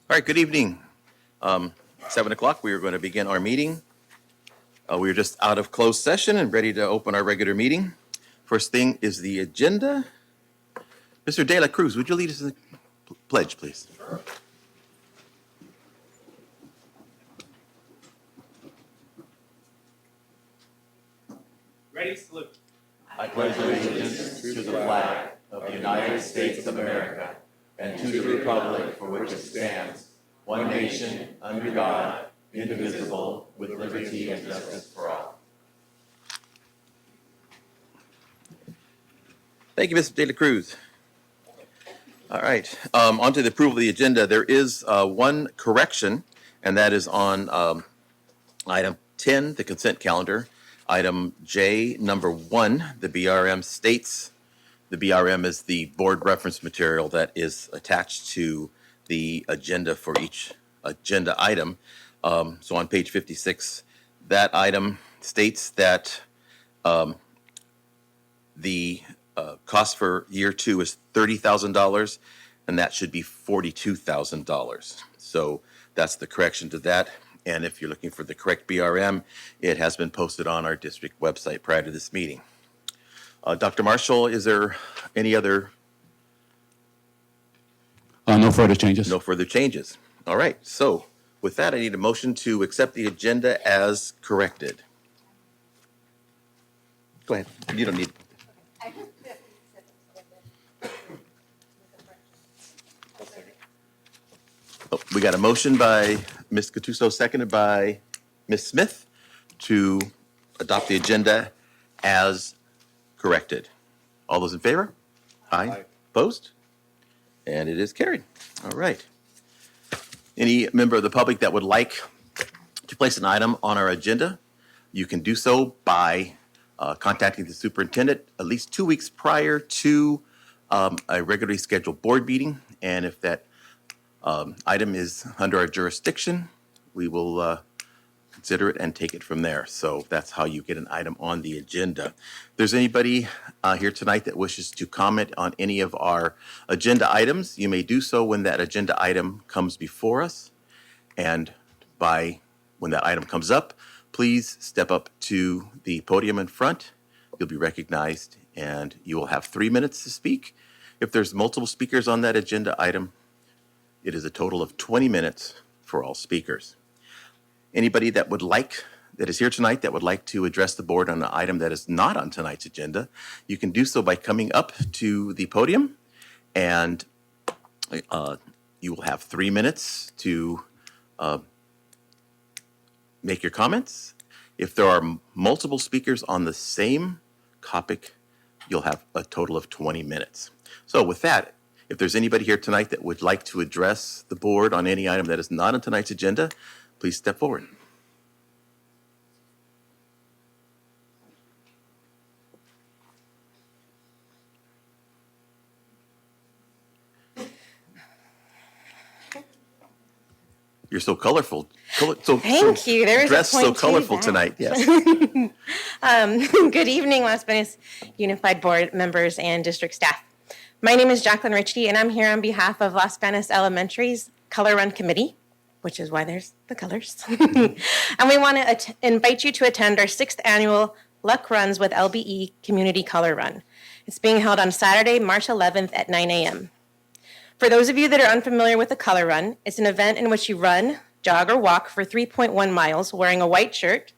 All right, good evening. 7 o'clock, we are going to begin our meeting. We are just out of closed session and ready to open our regular meeting. First thing is the agenda. Mr. De La Cruz, would you lead us in the pledge, please? Ready, salute. I pledge allegiance to the flag of the United States of America and to the republic for which it stands, one nation, under God, indivisible, with liberty and justice for all. Thank you, Mr. De La Cruz. All right, on to the approval of the agenda. There is one correction, and that is on item 10, the consent calendar. Item J, number 1, the BRM states, the BRM is the board reference material that is attached to the agenda for each agenda item. So on page 56, that item states that the cost for year 2 is $30,000, and that should be $42,000. So that's the correction to that. And if you're looking for the correct BRM, it has been posted on our district website prior to this meeting. Dr. Marshall, is there any other? No further changes. No further changes. All right. So with that, I need a motion to accept the agenda as corrected. Go ahead. You don't need. Oh, we got a motion by Ms. Gattuso, seconded by Ms. Smith to adopt the agenda as corrected. All those in favor? Aye. Opposed? And it is carried. All right. Any member of the public that would like to place an item on our agenda, you can do so by contacting the superintendent at least 2 weeks prior to a regularly scheduled board meeting. And if that item is under our jurisdiction, we will consider it and take it from there. So that's how you get an item on the agenda. If there's anybody here tonight that wishes to comment on any of our agenda items, you may do so when that agenda item comes before us. And when that item comes up, please step up to the podium in front. You'll be recognized and you will have 3 minutes to speak. If there's multiple speakers on that agenda item, it is a total of 20 minutes for all speakers. Anybody that is here tonight that would like to address the board on an item that is not on tonight's agenda, you can do so by coming up to the podium, and you will have 3 minutes to make your comments. If there are multiple speakers on the same topic, you'll have a total of 20 minutes. So with that, if there's anybody here tonight that would like to address the board on any item that is not on tonight's agenda, please step forward. You're so colorful. Thank you. There is dressed a point so colorful to that. tonight. Yes. Good evening, Las Vegas Unified Board members and district staff. My name is Jacqueline Ritchie, and I'm here on behalf of Las Vegas Elementary's Color Run Committee, which is why there's the colors. And we want to invite you to attend our 6th annual Luck Runs with LBE Community Color Run. It's being held on Saturday, March 11th at 9 a.m. For those of you that are unfamiliar with the Color Run, it's an event in which you run, jog, or walk for 3.1 miles wearing a white shirt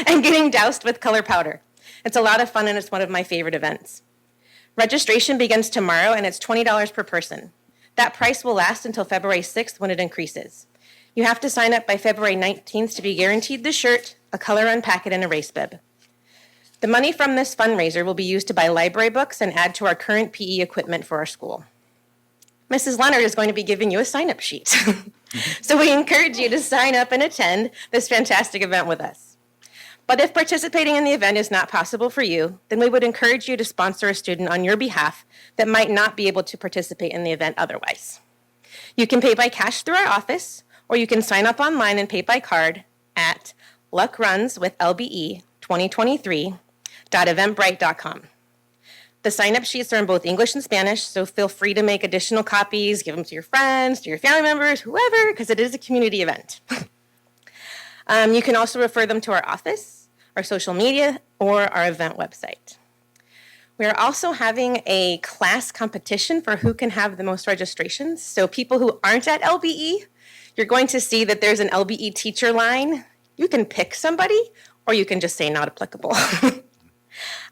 and getting doused with color powder. It's a lot of fun, and it's one of my favorite events. Registration begins tomorrow, and it's $20 per person. That price will last until February 6th when it increases. You have to sign up by February 19th to be guaranteed the shirt, a color run packet, and a race bib. The money from this fundraiser will be used to buy library books and add to our current PE equipment for our school. Mrs. Leonard is going to be giving you a sign-up sheet. So we encourage you to sign up and attend this fantastic event with us. But if participating in the event is not possible for you, then we would encourage you to sponsor a student on your behalf that might not be able to participate in the event otherwise. You can pay by cash through our office, or you can sign up online and pay by card at luckrunswithlbe2023.eventbrite.com. The sign-up sheets are in both English and Spanish, so feel free to make additional copies, give them to your friends, to your family members, whoever, because it is a community event. You can also refer them to our office, our social media, or our event website. We are also having a class competition for who can have the most registrations. So people who aren't at LBE, you're going to see that there's an LBE teacher line. You can pick somebody, or you can just say not applicable.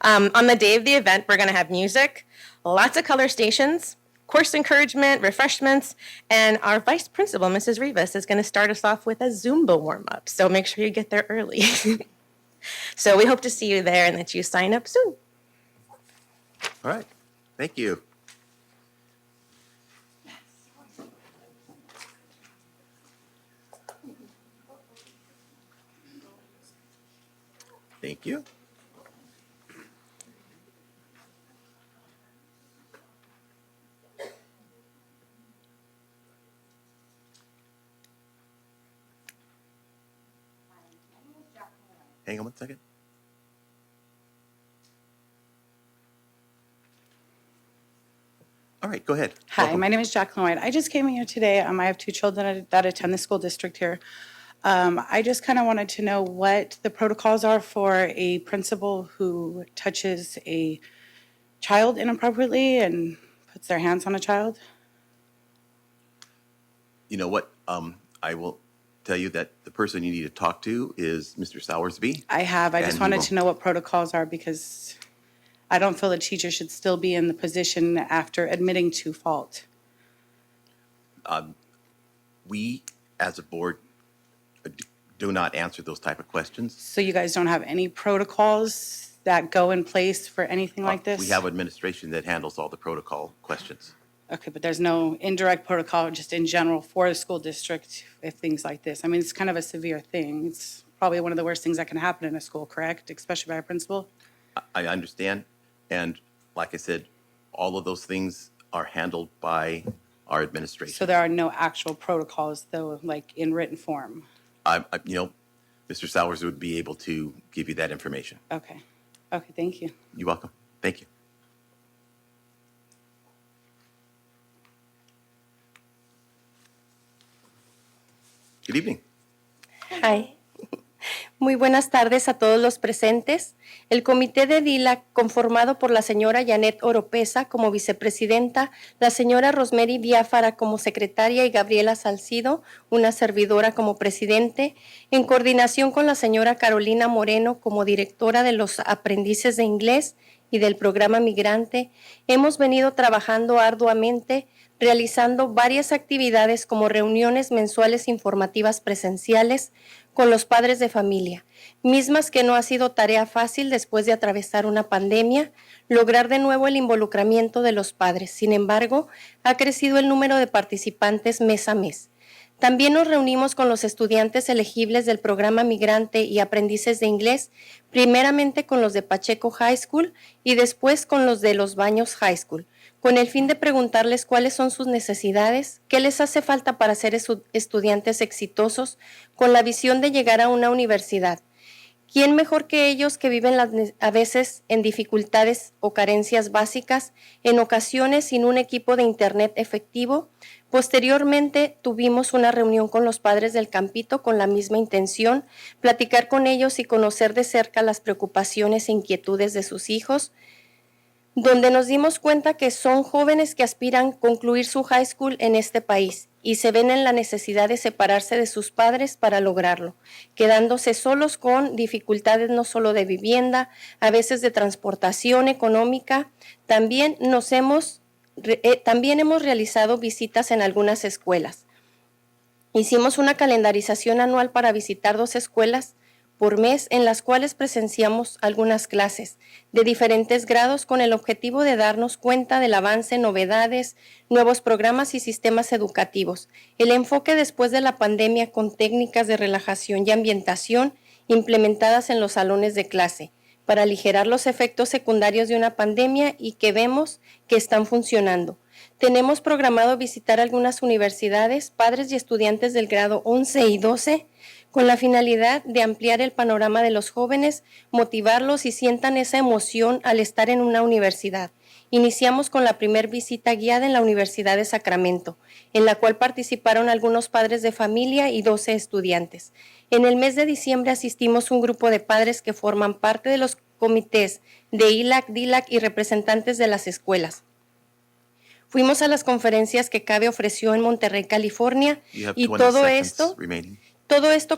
On the day of the event, we're going to have music, lots of color stations, course encouragement, refreshments, and our vice principal, Mrs. Rivas, is going to start us off with a Zumba warm-up. So make sure you get there early. So we hope to see you there and that you sign up soon. All right, thank you. Thank you. Hang on one second. All right, go ahead. Hi, Welcome. my name is Jacqueline White. I just came in here today. I have 2 children that attend the school district here. I just kind of wanted to know what the protocols are for a principal who touches a child inappropriately and puts their hands on a child. You know what? I will tell you that the person you need to talk to is Mr. Sowersby. I And just he wanted will- to know what protocols are because I don't feel the teacher should still be in the position after admitting to fault. We, as a board, do not answer those type of questions. So you guys don't have any protocols that go in place for anything like this? We have administration that handles all the protocol questions. Okay, but there's no indirect protocol, just in general for the school district if things like this? I mean, it's kind of a severe thing. It's probably one of the worst things that can happen in a school, correct? Especially by a principal? I understand, and like I said, all of those things are handled by our administration. So there are no actual protocols, though, like in written form? Mr. Sowers would be able to give you that information. Okay. Okay, thank you. You're welcome. Thank you. Good evening. Hi. Muy buenas tardes a todos los presentes. El comité de DILA, conformado por la señora Janet Oropesa como vicepresidenta, la señora Rosemary Biafara como secretaria y Gabriela Salcido, una servidora como presidente, en coordinación con la señora Carolina Moreno como directora de los aprendices de inglés y del programa migrante, hemos venido trabajando arduamente realizando varias actividades como reuniones mensuales informativas presenciales con los padres de familia, mismas que no ha sido tarea fácil después de atravesar una pandemia, lograr de nuevo el involucramiento de los padres. Sin embargo, ha crecido el número de participantes mes a mes. También nos reunimos con los estudiantes elegibles del programa migrante y aprendices de inglés, primeramente con los de Pacheco High School y después con los de Los Baños High School, con el fin de preguntarles cuáles son sus necesidades, qué les hace falta para ser estudiantes exitosos, con la visión de llegar a una universidad. ¿Quién mejor que ellos que viven a veces en dificultades o carencias básicas, en ocasiones sin un equipo de internet efectivo? Posteriormente tuvimos una reunión con los padres del campito con la misma intención, platicar con ellos y conocer de cerca las preocupaciones e inquietudes de sus hijos, donde nos dimos cuenta que son jóvenes que aspiran a concluir su high school en este país y se ven en la necesidad de separarse de sus padres para lograrlo, quedándose solos con dificultades no solo de vivienda, a veces de transportación económica. También hemos realizado visitas en algunas escuelas. Hicimos una calendarización anual para visitar 2 escuelas por mes en las cuales presenciamos algunas clases de diferentes grados con el objetivo de darnos cuenta del avance, novedades, nuevos programas y sistemas educativos. El enfoque después de la pandemia con técnicas de relajación y ambientación implementadas en los salones de clase para aligerar los efectos secundarios de una pandemia y que vemos que están funcionando. Tenemos programado visitar algunas universidades, padres y estudiantes del grado 11 y 12 con la finalidad de ampliar el panorama de los jóvenes, motivarlos y sientan esa emoción al estar en una universidad. Iniciamos con la primer visita guiada en la Universidad de Sacramento, en la cual participaron algunos padres de familia y 12 estudiantes. En el mes de diciembre asistimos un grupo de padres que forman parte de los comités de ILAC, DILAC y representantes de las escuelas. Fuimos a las conferencias que CABE ofreció en Monterrey, California, You have y 20 todo seconds esto remaining.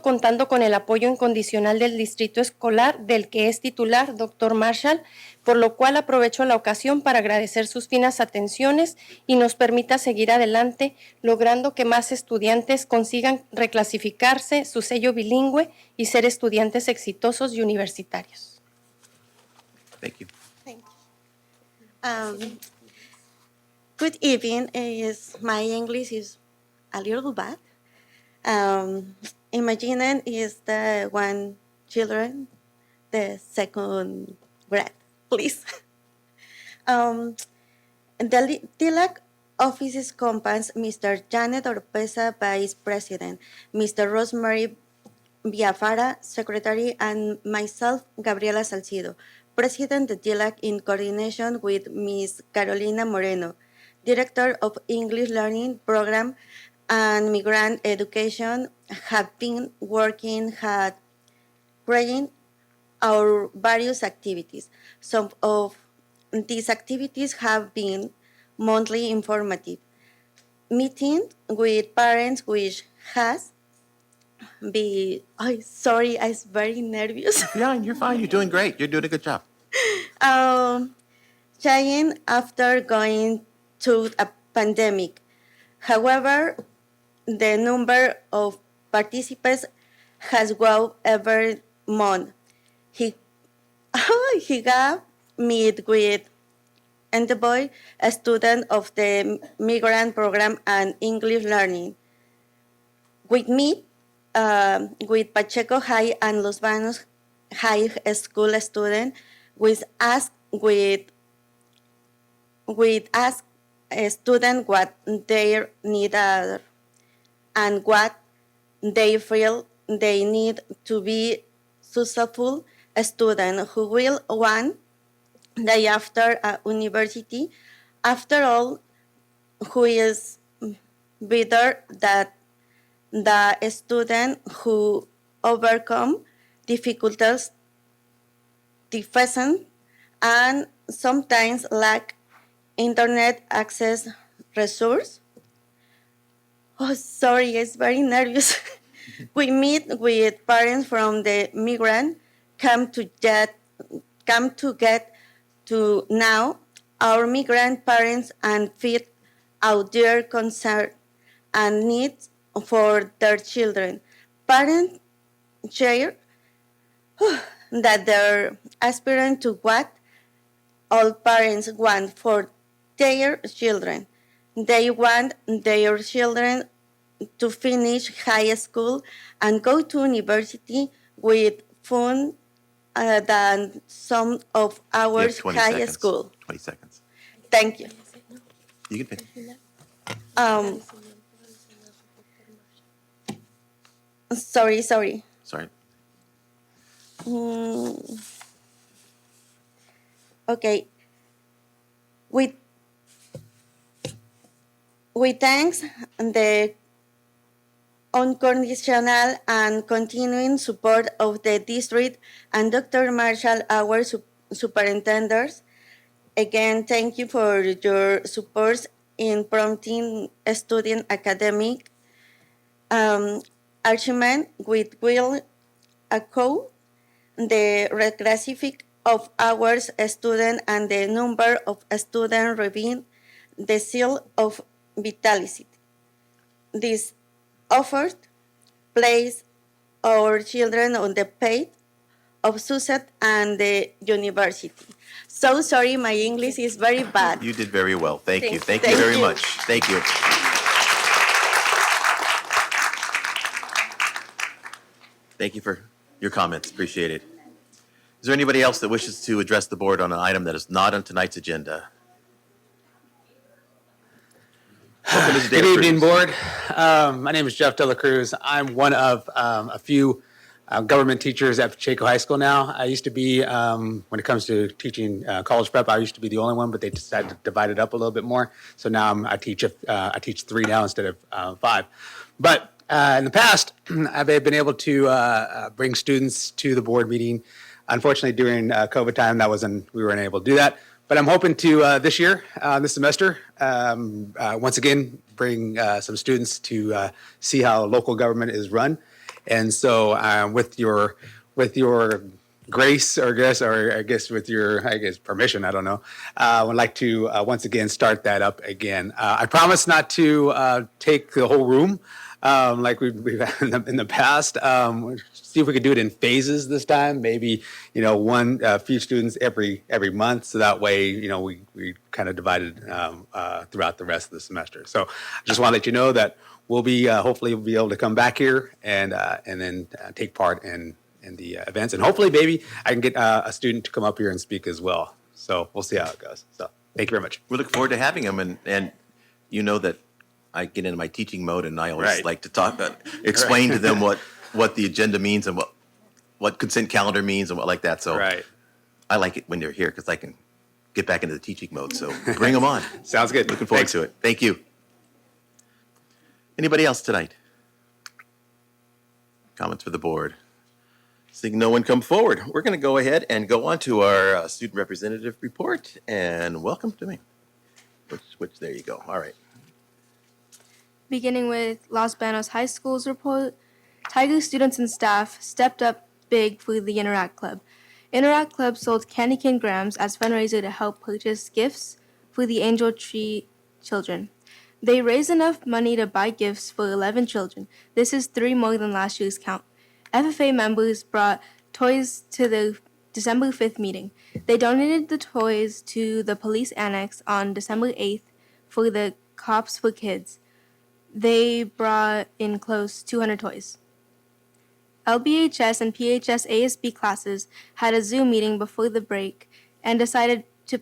contando con el apoyo incondicional del distrito escolar del que es titular, Dr. Marshall, por lo cual aprovecho la ocasión para agradecer sus finas atenciones y nos permita seguir adelante, logrando que más estudiantes consigan reclasificarse, su sello bilingüe y ser estudiantes exitosos y universitarios. Thank you. Good evening. My English is a little bad. Imagine is the one children, the second grade, please. The TILAC offices compounds Mr. Janet Oropesa, Vice President, Mr. Rosemary Biafara, Secretary, and myself, Gabriela Salcido, President of TILAC, in coordination with Ms. Carolina Moreno, Director of English Learning Program and Migrant Education, have been working hard creating our various activities. Some of these activities have been monthly informative meeting with parents, which has been, sorry, I was very nervous. You're fine. You're doing great. You're doing a good job. Trying after going through a pandemic. However, the number of participants has grown every month. He got meet with Envoy, a student of the migrant program and English learning. With me, with Pacheco High and Los Banos High School student, with ask a student what their need are and what they feel they need to be successful a student who will one day after a university. After all, who is better that the student who overcome difficulties, deficient, and sometimes lack internet access resource. Oh, sorry, it's very nervous. We meet with parents from the migrant come to get to know our migrant parents and feed out their concern and needs for their children. Parents share that they're aspiring to what all parents want for their children. They want their children to finish high school and go to university with fun than some of You have ours 20 high seconds. school. 20 seconds. Thank you. You can finish. Sorry. Sorry. Okay. We thanks the unconditional and continuing support of the district and Dr. Marshall, our superintendents. Again, thank you for your support in prompting student academic achievement with will echo the reclassification of our students and the number of students receiving the seal of vitality. This effort place our children on the path of success and the university. So sorry, my English is very bad. You did very well. Thank you. Thank Thank you very you. much. Thank you. Thank you for your comments. Appreciate it. Is there anybody else that wishes to address the board on an item that is not on tonight's agenda? Welcome, Mr. Good Dela evening, Cruz. Board. My name is Jeff Dela Cruz. I'm one of a few government teachers at Pacheco High School now. I used to be, when it comes to teaching college prep, I used to be the only one, but they decided to divide it up a little bit more. So now I teach 3 now instead of 5. But in the past, I've been able to bring students to the board meeting. Unfortunately, during COVID time, we weren't able to do that. But I'm hoping to this year, this semester, once again, bring some students to see how local government is run. And so, with your grace, or I guess with your permission, I don't know, I would like to once again start that up again. I promise not to take the whole room like we've had in the past. See if we could do it in phases this time. Maybe a few students every month, so that way we kind of divided throughout the rest of the semester. So I just want to let you know that we'll be hopefully we'll be able to come back here and then take part in the events, and hopefully maybe I can get a student to come up here and speak as well. So we'll see how it goes. So thank you very much. We look forward to having him, and you know that I get into my teaching mode, and I always like to explain to them what the agenda means and what consent calendar means and what like that. So I like it when they're here because I can get back into the teaching mode. So bring them on. Sounds good. Looking forward to it. Thank you. Anybody else tonight? Comments for the board? Seeing no one come forward, we're going to go ahead and go on to our student representative report. And welcome to me. Which there you go. All right. Beginning with Los Banos High School's report, Tiger students and staff stepped up big for the Interact Club. Interact Club sold candy cane grams as fundraiser to help purchase gifts for the Angel Tree children. They raised enough money to buy gifts for 11 children. This is 3 more than last year's count. FFA members brought toys to the December 5th meeting. They donated the toys to the police annex on December 8th for the Cops for Kids. They brought in close 200 toys. LBHS and PHS ASB classes had a Zoom meeting before the break and decided to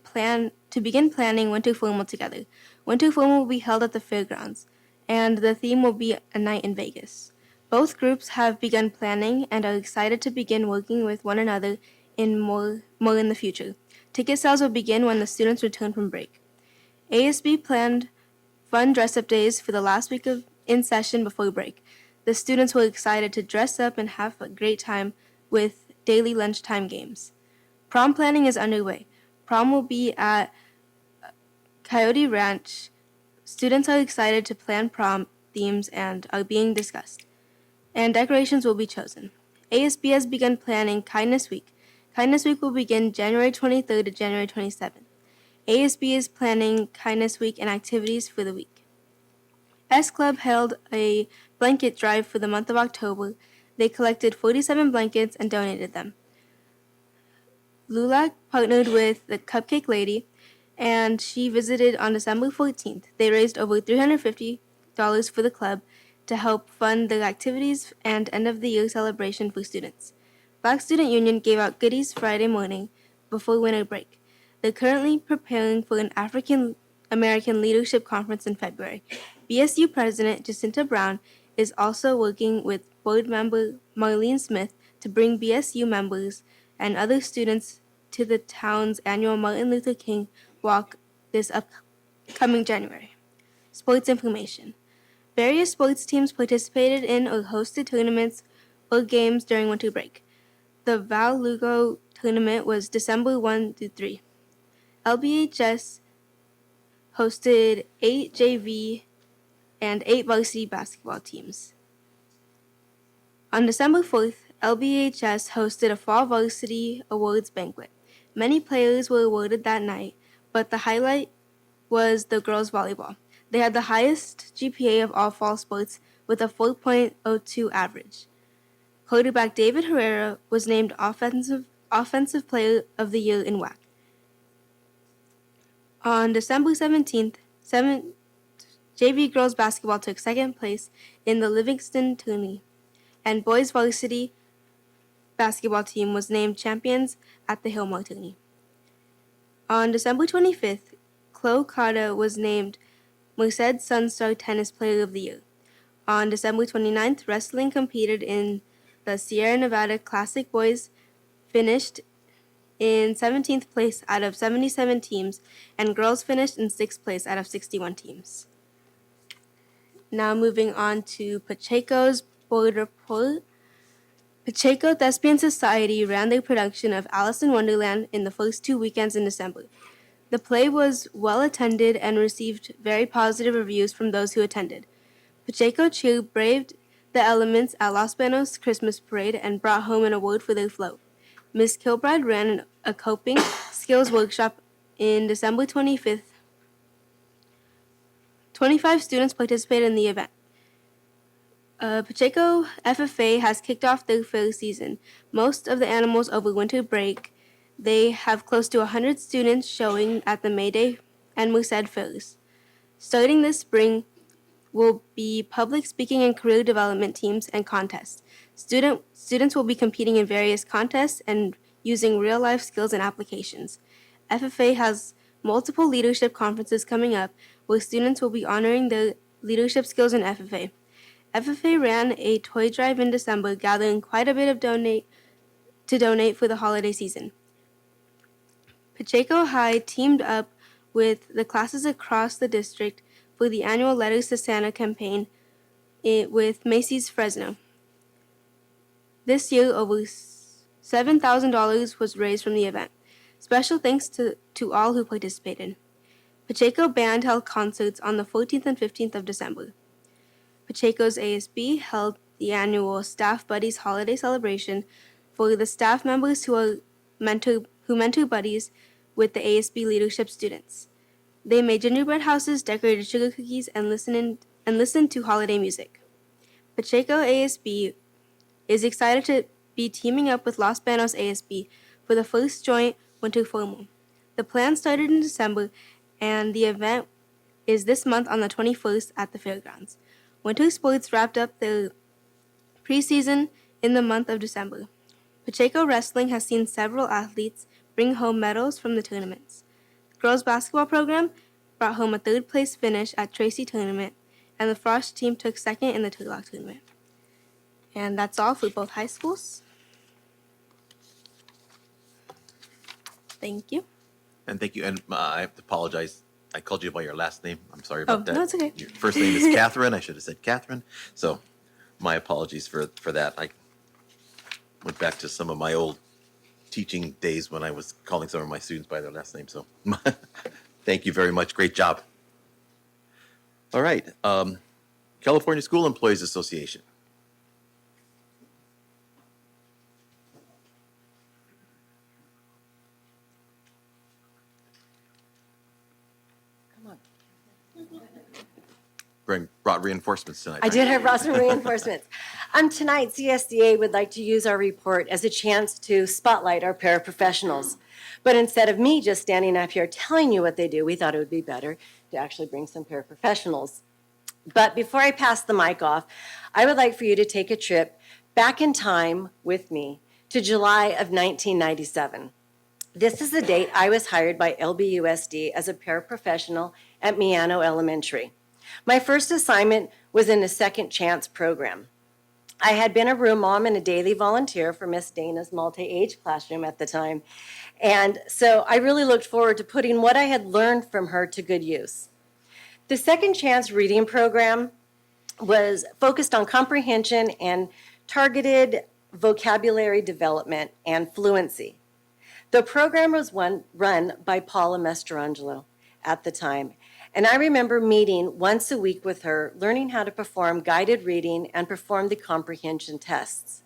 begin planning Winter Formal together. Winter Formal will be held at the fairgrounds, and the theme will be a night in Vegas. Both groups have begun planning and are excited to begin working with one another in more in the future. Ticket sales will begin when the students return from break. ASB planned fun dress-up days for the last week of in session before break. The students were excited to dress up and have a great time with daily lunchtime games. Prom planning is underway. Prom will be at Coyote Ranch. Students are excited to plan prom themes and are being discussed. And decorations will be chosen. ASB has begun planning Kindness Week. Kindness Week will begin January 23rd to January 27th. ASB is planning Kindness Week and activities for the week. S Club held a blanket drive for the month of October. They collected 47 blankets and donated them. LULAC partnered with the Cupcake Lady, and she visited on December 14th. They raised over $350 for the club to help fund the activities and end-of-the-year celebration for students. Black Student Union gave out goodies Friday morning before winter break. They're currently preparing for an African American Leadership Conference in February. BSU President Jacinta Brown is also working with board member Marlene Smith to bring BSU members and other students to the town's annual Martin Luther King Walk this upcoming January. Sports information. Various sports teams participated in or hosted tournaments or games during winter break. The Val Lugo tournament was December 1 through 3. LBHS hosted 8 JV and 8 varsity basketball teams. On December 4th, LBHS hosted a fall varsity awards banquet. Many players were awarded that night, but the highlight was the girls' volleyball. They had the highest GPA of all fall sports with a 4.02 average. Quarterback David Herrera was named Offensive Player of the Year in WAC. On December 17th, JV girls basketball took second place in the Livingston tourney, and boys varsity basketball team was named champions at the Hillmore tourney. On December 25th, Chloe Carter was named Merced Sunstar Tennis Player of the Year. On December 29th, wrestling competed in the Sierra Nevada Classic Boys finished in 17th place out of 77 teams, and girls finished in 6th place out of 61 teams. Now moving on to Pacheco's board report. Pacheco Thespian Society ran the production of Alice in Wonderland in the first 2 weekends in December. The play was well attended and received very positive reviews from those who attended. Pacheco Chew braved the elements at Los Banos Christmas Parade and brought home an award for their float. Ms. Kilbride ran a coping skills workshop in December 25th. 25 students participated in the event. Pacheco FFA has kicked off their fair season. Most of the animals over winter break. They have close to 100 students showing at the May Day and Merced fairs. Starting this spring will be public speaking and career development teams and contests. Students will be competing in various contests and using real-life skills and applications. FFA has multiple leadership conferences coming up where students will be honoring their leadership skills in FFA. FFA ran a toy drive in December, gathering quite a bit of donate for the holiday season. Pacheco High teamed up with the classes across the district for the annual Letters to Santa campaign with Macy's Fresno. This year, over $7,000 was raised from the event. Special thanks to all who participated. Pacheco Band held concerts on the 14th and 15th of December. Pacheco's ASB held the annual Staff Buddies Holiday Celebration for the staff members who mentor buddies with the ASB leadership students. They made gingerbread houses, decorated sugar cookies, and listened to holiday music. Pacheco ASB is excited to be teaming up with Los Banos ASB for the first joint winter formal. The plan started in December, and the event is this month on the 21st at the fairgrounds. Winter sports wrapped up their preseason in the month of December. Pacheco Wrestling has seen several athletes bring home medals from the tournaments. The girls' basketball program brought home a third-place finish at Tracy Tournament, and the Frost team took second in the Turlock Tournament. And that's all for both high schools. Thank you. And thank you. And I have to apologize. I called you by your last name. I'm sorry about that. No, it's okay. Your first name is Catherine. I should have said Catherine. So my apologies for that. I went back to some of my old teaching days when I was calling some of my students by their last name. So thank you very much. Great job. All right. California School Employees Association. Brought reinforcements tonight. I did have brought some reinforcements. Tonight, CSDA would like to use our report as a chance to spotlight our paraprofessionals. But instead of me just standing up here telling you what they do, we thought it would be better to actually bring some paraprofessionals. But before I pass the mic off, I would like for you to take a trip back in time with me to July of 1997. This is the date I was hired by LBUSD as a paraprofessional at Miano Elementary. My first assignment was in a second chance program. I had been a room mom and a daily volunteer for Miss Dana's multi-age classroom at the time. And so I really looked forward to putting what I had learned from her to good use. The second chance reading program was focused on comprehension and targeted vocabulary development and fluency. The program was run by Paula Mastrangelo at the time. And I remember meeting once a week with her, learning how to perform guided reading and perform the comprehension tests.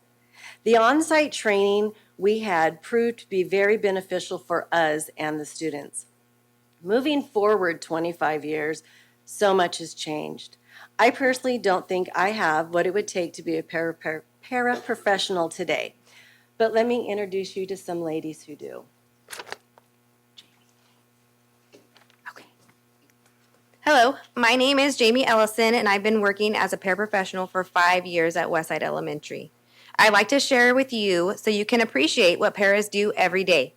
The on-site training we had proved to be very beneficial for us and the students. Moving forward 25 years, so much has changed. I personally don't think I have what it would take to be a paraprofessional today. But let me introduce you to some ladies who do. Hello, my name is Jamie Ellison, and I've been working as a paraprofessional for 5 years at Westside Elementary. I'd like to share with you so you can appreciate what paras do every day.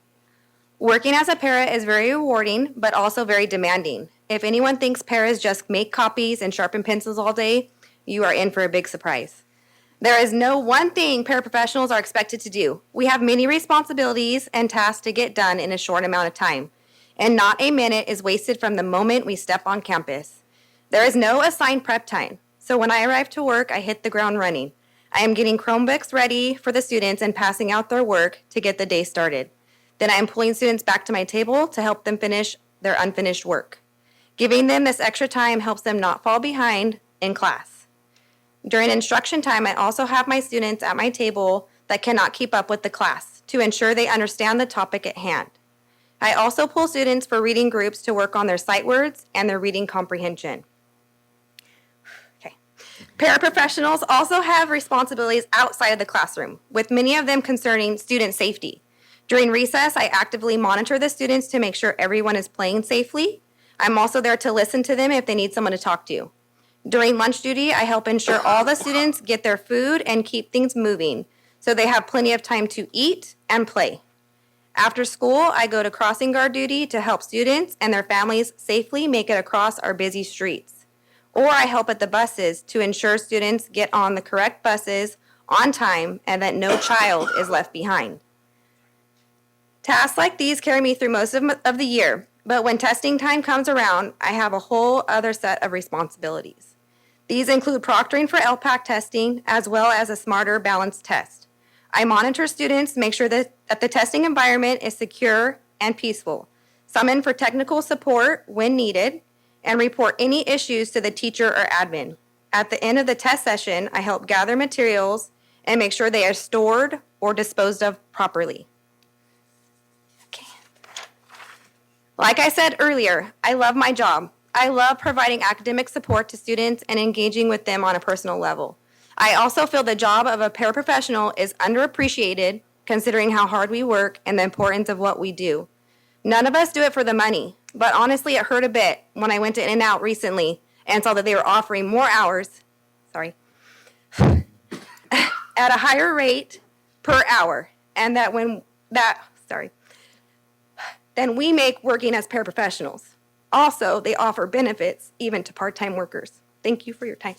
Working as a para is very rewarding, but also very demanding. If anyone thinks paras just make copies and sharpen pencils all day, you are in for a big surprise. There is no one thing paraprofessionals are expected to do. We have many responsibilities and tasks to get done in a short amount of time, and not a minute is wasted from the moment we step on campus. There is no assigned prep time, so when I arrive to work, I hit the ground running. I am getting Chromebooks ready for the students and passing out their work to get the day started. Then I am pulling students back to my table to help them finish their unfinished work. Giving them this extra time helps them not fall behind in class. During instruction time, I also have my students at my table that cannot keep up with the class to ensure they understand the topic at hand. I also pull students for reading groups to work on their sight words and their reading comprehension. Okay. Paraprofessionals also have responsibilities outside of the classroom, with many of them concerning student safety. During recess, I actively monitor the students to make sure everyone is playing safely. I'm also there to listen to them if they need someone to talk to. During lunch duty, I help ensure all the students get their food and keep things moving so they have plenty of time to eat and play. After school, I go to crossing guard duty to help students and their families safely make it across our busy streets. Or I help at the buses to ensure students get on the correct buses on time and that no child is left behind. Tasks like these carry me through most of the year, but when testing time comes around, I have a whole other set of responsibilities. These include proctoring for LPAC testing, as well as a smarter balanced test. I monitor students, make sure that the testing environment is secure and peaceful, summon for technical support when needed, and report any issues to the teacher or admin. At the end of the test session, I help gather materials and make sure they are stored or disposed of properly. Okay. Like I said earlier, I love my job. I love providing academic support to students and engaging with them on a personal level. I also feel the job of a paraprofessional is underappreciated considering how hard we work and the importance of what we do. None of us do it for the money, but honestly, it hurt a bit when I went to In-N-Out recently and saw that they were offering more hours, at a higher rate per hour, and than we make working as paraprofessionals. Also, they offer benefits even to part-time workers. Thank you for your time.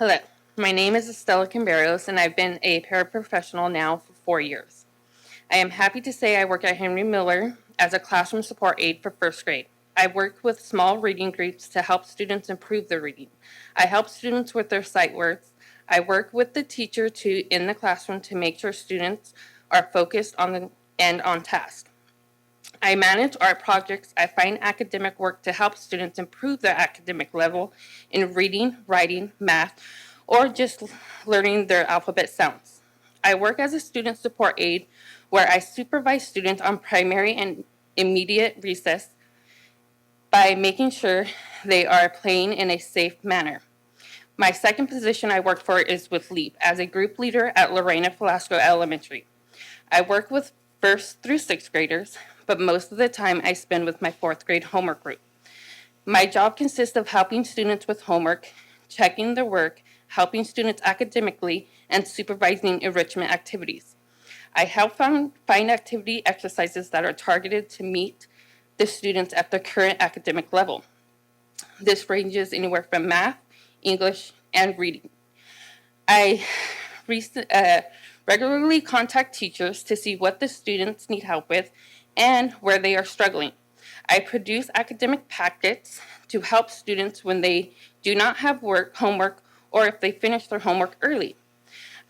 Hello, my name is Estella Camberos, and I've been a paraprofessional now for 4 years. I am happy to say I work at Henry Miller as a classroom support aide for first grade. I work with small reading groups to help students improve their reading. I help students with their sight words. I work with the teacher in the classroom to make sure students are focused on task. I manage art projects. I find academic work to help students improve their academic level in reading, writing, math, or just learning their alphabet sounds. I work as a student support aide where I supervise students on primary and immediate recess by making sure they are playing in a safe manner. My second position I work for is with LEAP as a group leader at Lorena Velasco Elementary. I work with 1st through 6th graders, but most of the time I spend with my 4th grade homework group. My job consists of helping students with homework, checking their work, helping students academically, and supervising enrichment activities. I help find activity exercises that are targeted to meet the students at their current academic level. This ranges anywhere from math, English, and reading. I regularly contact teachers to see what the students need help with and where they are struggling. I produce academic packets to help students when they do not have homework, or if they finish their homework early.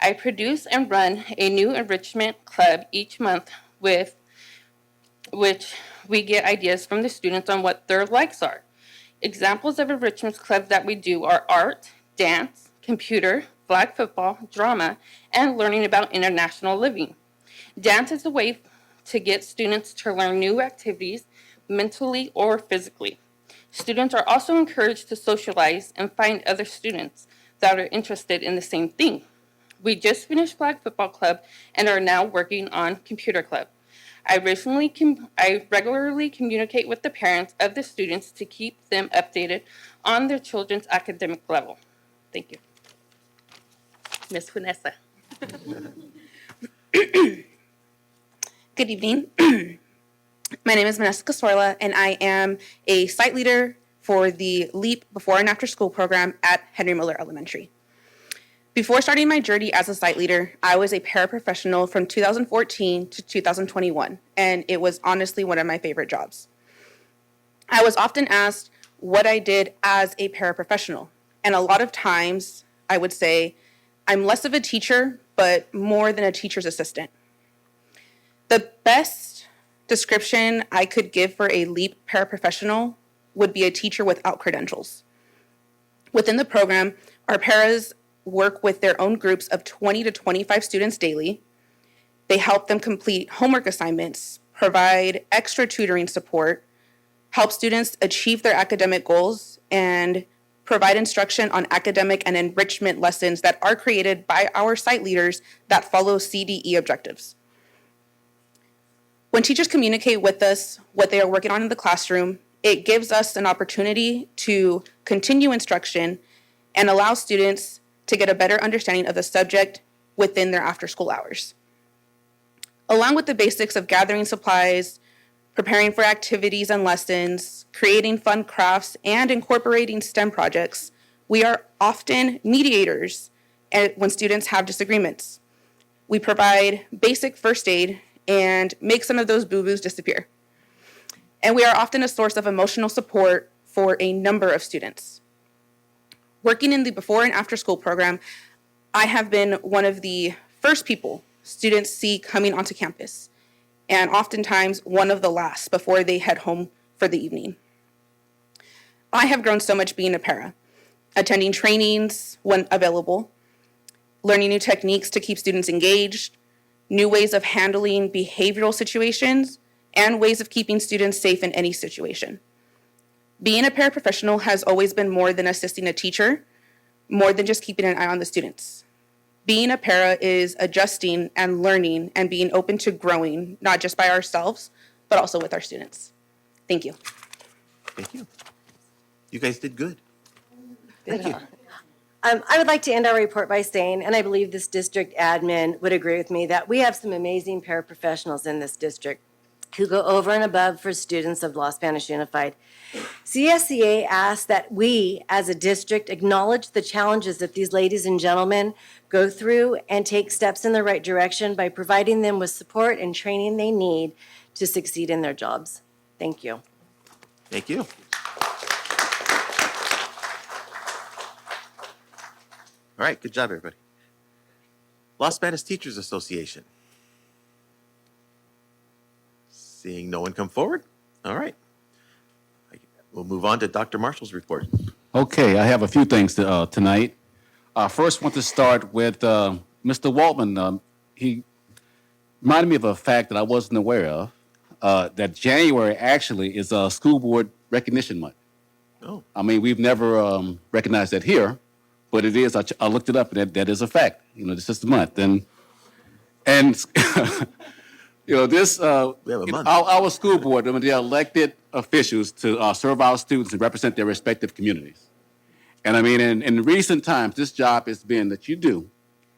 I produce and run a new enrichment club each month with which we get ideas from the students on what their likes are. Examples of enrichment clubs that we do are art, dance, computer, flag football, drama, and learning about international living. Dance is a way to get students to learn new activities mentally or physically. Students are also encouraged to socialize and find other students that are interested in the same thing. We just finished flag football club and are now working on computer club. I regularly communicate with the parents of the students to keep them updated on their children's academic level. Thank you. Ms. Vanessa. Good evening. My name is Vanessa Casorla, and I am a site leader for the LEAP Before and After School program at Henry Miller Elementary. Before starting my journey as a site leader, I was a paraprofessional from 2014 to 2021, and it was honestly one of my favorite jobs. I was often asked what I did as a paraprofessional, and a lot of times I would say, I'm less of a teacher, but more than a teacher's assistant. The best description I could give for a LEAP paraprofessional would be a teacher without credentials. Within the program, our paras work with their own groups of 20 to 25 students daily. They help them complete homework assignments, provide extra tutoring support, help students achieve their academic goals, and provide instruction on academic and enrichment lessons that are created by our site leaders that follow CDE objectives. When teachers communicate with us what they are working on in the classroom, it gives us an opportunity to continue instruction and allow students to get a better understanding of the subject within their after-school hours. Along with the basics of gathering supplies, preparing for activities and lessons, creating fun crafts, and incorporating STEM projects, we are often mediators when students have disagreements. We provide basic first aid and make some of those boo-boos disappear. And we are often a source of emotional support for a number of students. Working in the before and after school program, I have been one of the first people students see coming onto campus, and oftentimes one of the last before they head home for the evening. I have grown so much being a para, attending trainings when available, learning new techniques to keep students engaged, new ways of handling behavioral situations, and ways of keeping students safe in any situation. Being a paraprofessional has always been more than assisting a teacher, more than just keeping an eye on the students. Being a para is adjusting and learning and being open to growing, not just by ourselves, but also with our students. Thank you. Thank you. You guys did good. Thank you. I would like to end our report by saying, and I believe this district admin would agree with me, that we have some amazing paraprofessionals in this district who go over and above for students of Los Spanish Unified. CSCA asks that we, as a district, acknowledge the challenges that these ladies and gentlemen go through and take steps in the right direction by providing them with support and training they need to succeed in their jobs. Thank you. Thank you. All right, good job, everybody. Los Spanish Teachers Association. Seeing no one come forward? All right. We'll move on to Dr. Marshall's report. Okay, I have a few things tonight. First, want to start with Mr. Waltman. He reminded me of a fact that I wasn't aware of, that January actually is a school board recognition month. Oh. I mean, we've never recognized that here, but it is. I looked it up, and that is a fact. You know, this is the month. And you know, this, We have a month. our school board, I mean, they're elected officials to serve our students and represent their respective communities. And I mean, in recent times, this job has been that you do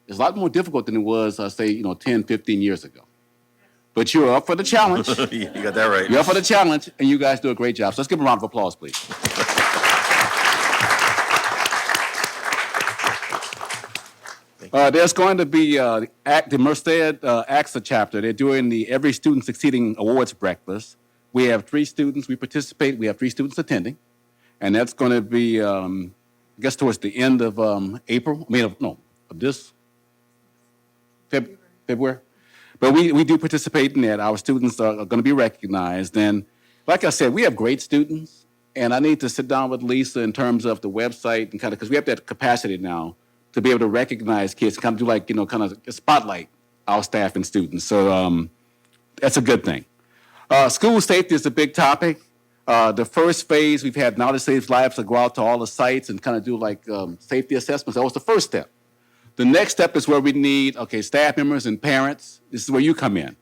is a lot more difficult than it was, say, 10, 15 years ago. But you're up for the challenge. You got that right. You're up for the challenge, and you guys do a great job. So let's give them a round of applause, please. There's going to be the Merced AXA chapter. They're doing the Every Student Succeeding Awards breakfast. We have 3 students. We participate. We have 3 students attending. And that's going to be, I guess, towards the end of April. I mean, of this February. But we do participate in that. Our students are going to be recognized. And like I said, we have great students. And I need to sit down with Lisa in terms of the website and kind of, because we have that capacity now to be able to recognize kids, kind of do like, kind of spotlight our staff and students. So that's a good thing. School safety is a big topic. The first phase, we've had Knowledge Saves Lives to go out to all the sites and kind of do like safety assessments. That was the first step. The next step is where we need, staff members and parents. This is where you come in.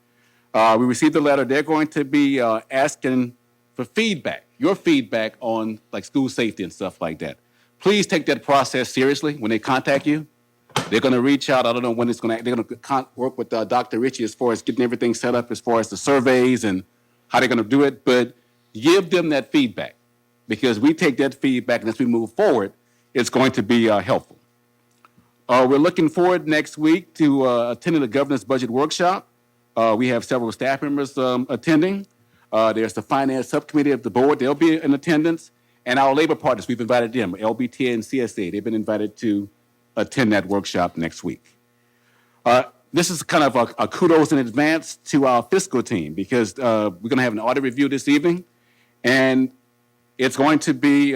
We received a letter. They're going to be asking for feedback, your feedback on like school safety and stuff like that. Please take that process seriously when they contact you. They're going to reach out. I don't know when it's going to, they're going to work with Dr. Ritchie as far as getting everything set up, as far as the surveys and how they're going to do it. But give them that feedback. because we take that feedback, and as we move forward, it's going to be helpful. We're looking forward next week to attending the governor's budget workshop. We have several staff members attending. There's the finance subcommittee of the board. They'll be in attendance. And our labor partners, we've invited them, LBTA and CSA. They've been invited to attend that workshop next week. This is kind of a kudos in advance to our fiscal team, because we're going to have an audit review this evening, and it's going to be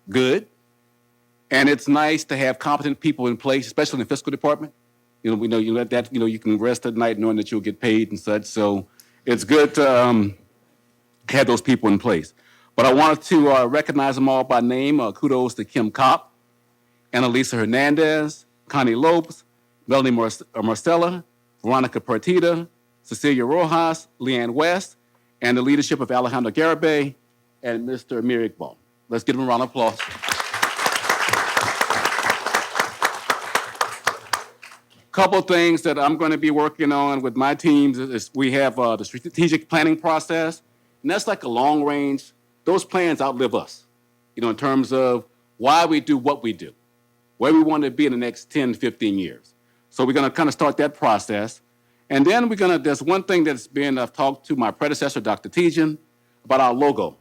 good. And it's nice to have competent people in place, especially in the fiscal department. You know, we know you let that, you know, you can rest at night knowing that you'll get paid and such. So it's good to have those people in place. But I wanted to recognize them all by name. Kudos to Kim Kopp, Annalisa Hernandez, Connie Lopes, Melanie Marcella, Veronica Partida, Cecilia Rojas, Leanne West, and the leadership of Alejandro Garibay and Mr. Amir Iqbal. Let's give them a round of applause. Couple things that I'm going to be working on with my teams is we have the strategic planning process, and that's like a long range. Those plans outlive us, you know, in terms of why we do what we do, where we want to be in the next 10, 15 years. So we're going to kind of start that process. And then there's one thing that's been, I've talked to my predecessor, Dr. Tejan, about our logo.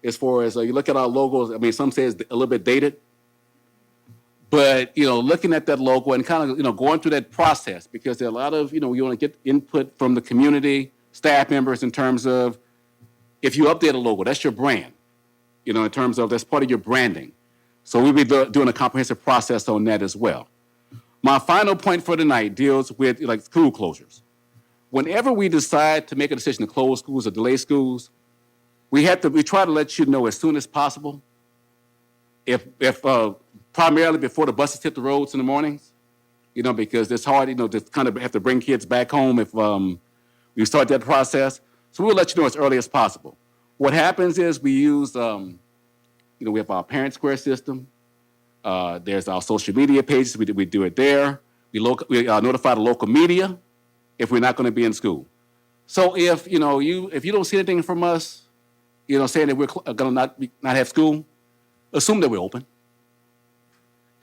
As far as you look at our logos, I mean, some say it's a little bit dated. But, you know, looking at that logo and kind of, you know, going through that process, because there are a lot of, you know, you want to get input from the community, staff members in terms of, if you update a logo, that's your brand, you know, in terms of that's part of your branding. So we'll be doing a comprehensive process on that as well. My final point for tonight deals with like school closures. Whenever we decide to make a decision to close schools or delay schools, we try to let you know as soon as possible. If primarily before the buses hit the roads in the mornings, you know, because it's hard, you know, to kind of have to bring kids back home if we start that process. So we'll let you know as early as possible. What happens is we use, you know, we have our Parent Square system. There's our social media pages. We do it there. We notify the local media if we're not going to be in school. So if you don't see anything from us, you know, saying that we're going to not have school, assume that we're open.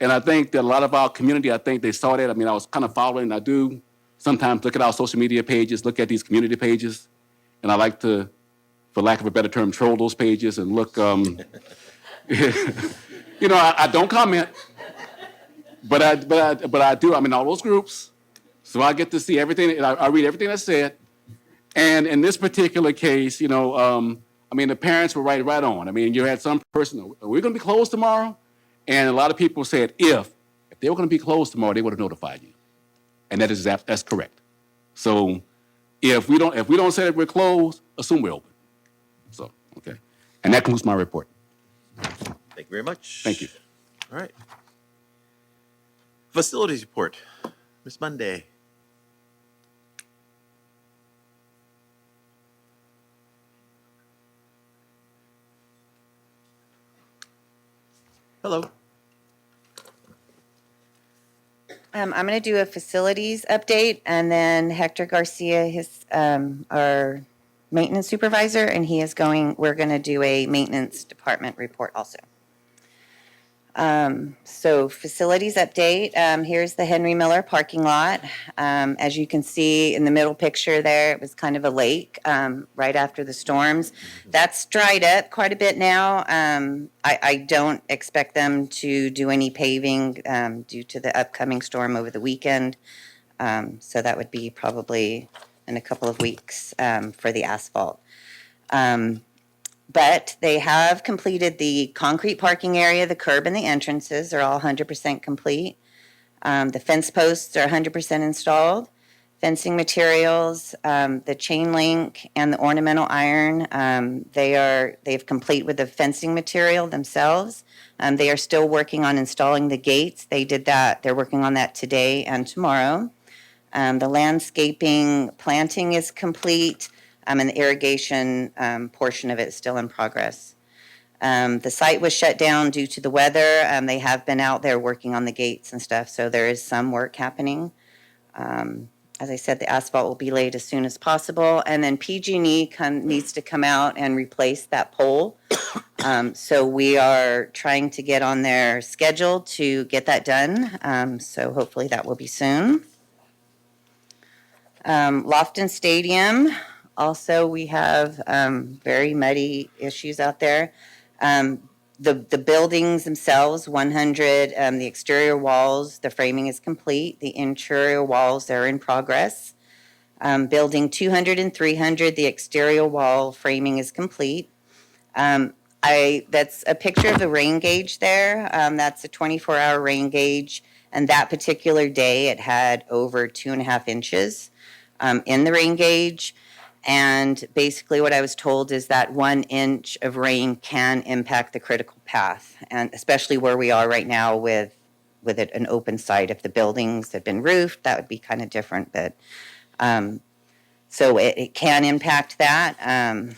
And I think that a lot of our community, I think they saw that. I mean, I was kind of following. I do sometimes look at our social media pages, look at these community pages, and I like to, for lack of a better term, troll those pages and look. You know, I don't comment, but I do. I'm in all those groups, so I get to see everything. I read everything that's said. And in this particular case, you know, I mean, the parents were right on. I mean, you had some person, are we going to be closed tomorrow? And a lot of people said, if they were going to be closed tomorrow, they would have notified you. And that's correct. So if we don't say that we're closed, assume we're open. So, okay. And that concludes my report. Thank you very much. Thank you. All right. Facilities report, Ms. Monday. Hello. I'm going to do a facilities update, and then Hector Garcia, our maintenance supervisor, and we're going to do a maintenance department report also. So facilities update, here's the Henry Miller parking lot. As you can see in the middle picture there, it was kind of a lake right after the storms. That's dried up quite a bit now. I don't expect them to do any paving due to the upcoming storm over the weekend. So that would be probably in a couple of weeks for the asphalt. But they have completed the concrete parking area, the curb, and the entrances are all 100% complete. The fence posts are 100% installed. Fencing materials, the chain link, and the ornamental iron, they've complete with the fencing material themselves. They are still working on installing the gates. They did that. They're working on that today and tomorrow. The landscaping planting is complete. And the irrigation portion of it is still in progress. The site was shut down due to the weather. They have been out there working on the gates and stuff, so there is some work happening. As I said, the asphalt will be laid as soon as possible, and then PG&E needs to come out and replace that pole So we are trying to get on their schedule to get that done. So hopefully that will be soon. Lofton Stadium, also we have very muddy issues out there. The buildings themselves, 100, the exterior walls, the framing is complete. The interior walls are in progress. Building 200 and 300, the exterior wall framing is complete. That's a picture of the rain gauge there. That's a 24-hour rain gauge. And that particular day, it had over 2.5 inches in the rain gauge. And basically what I was told is that 1 inch of rain can impact the critical path, and especially where we are right now with it an open site. If the buildings had been roofed, that would be kind of different. But so it can impact that.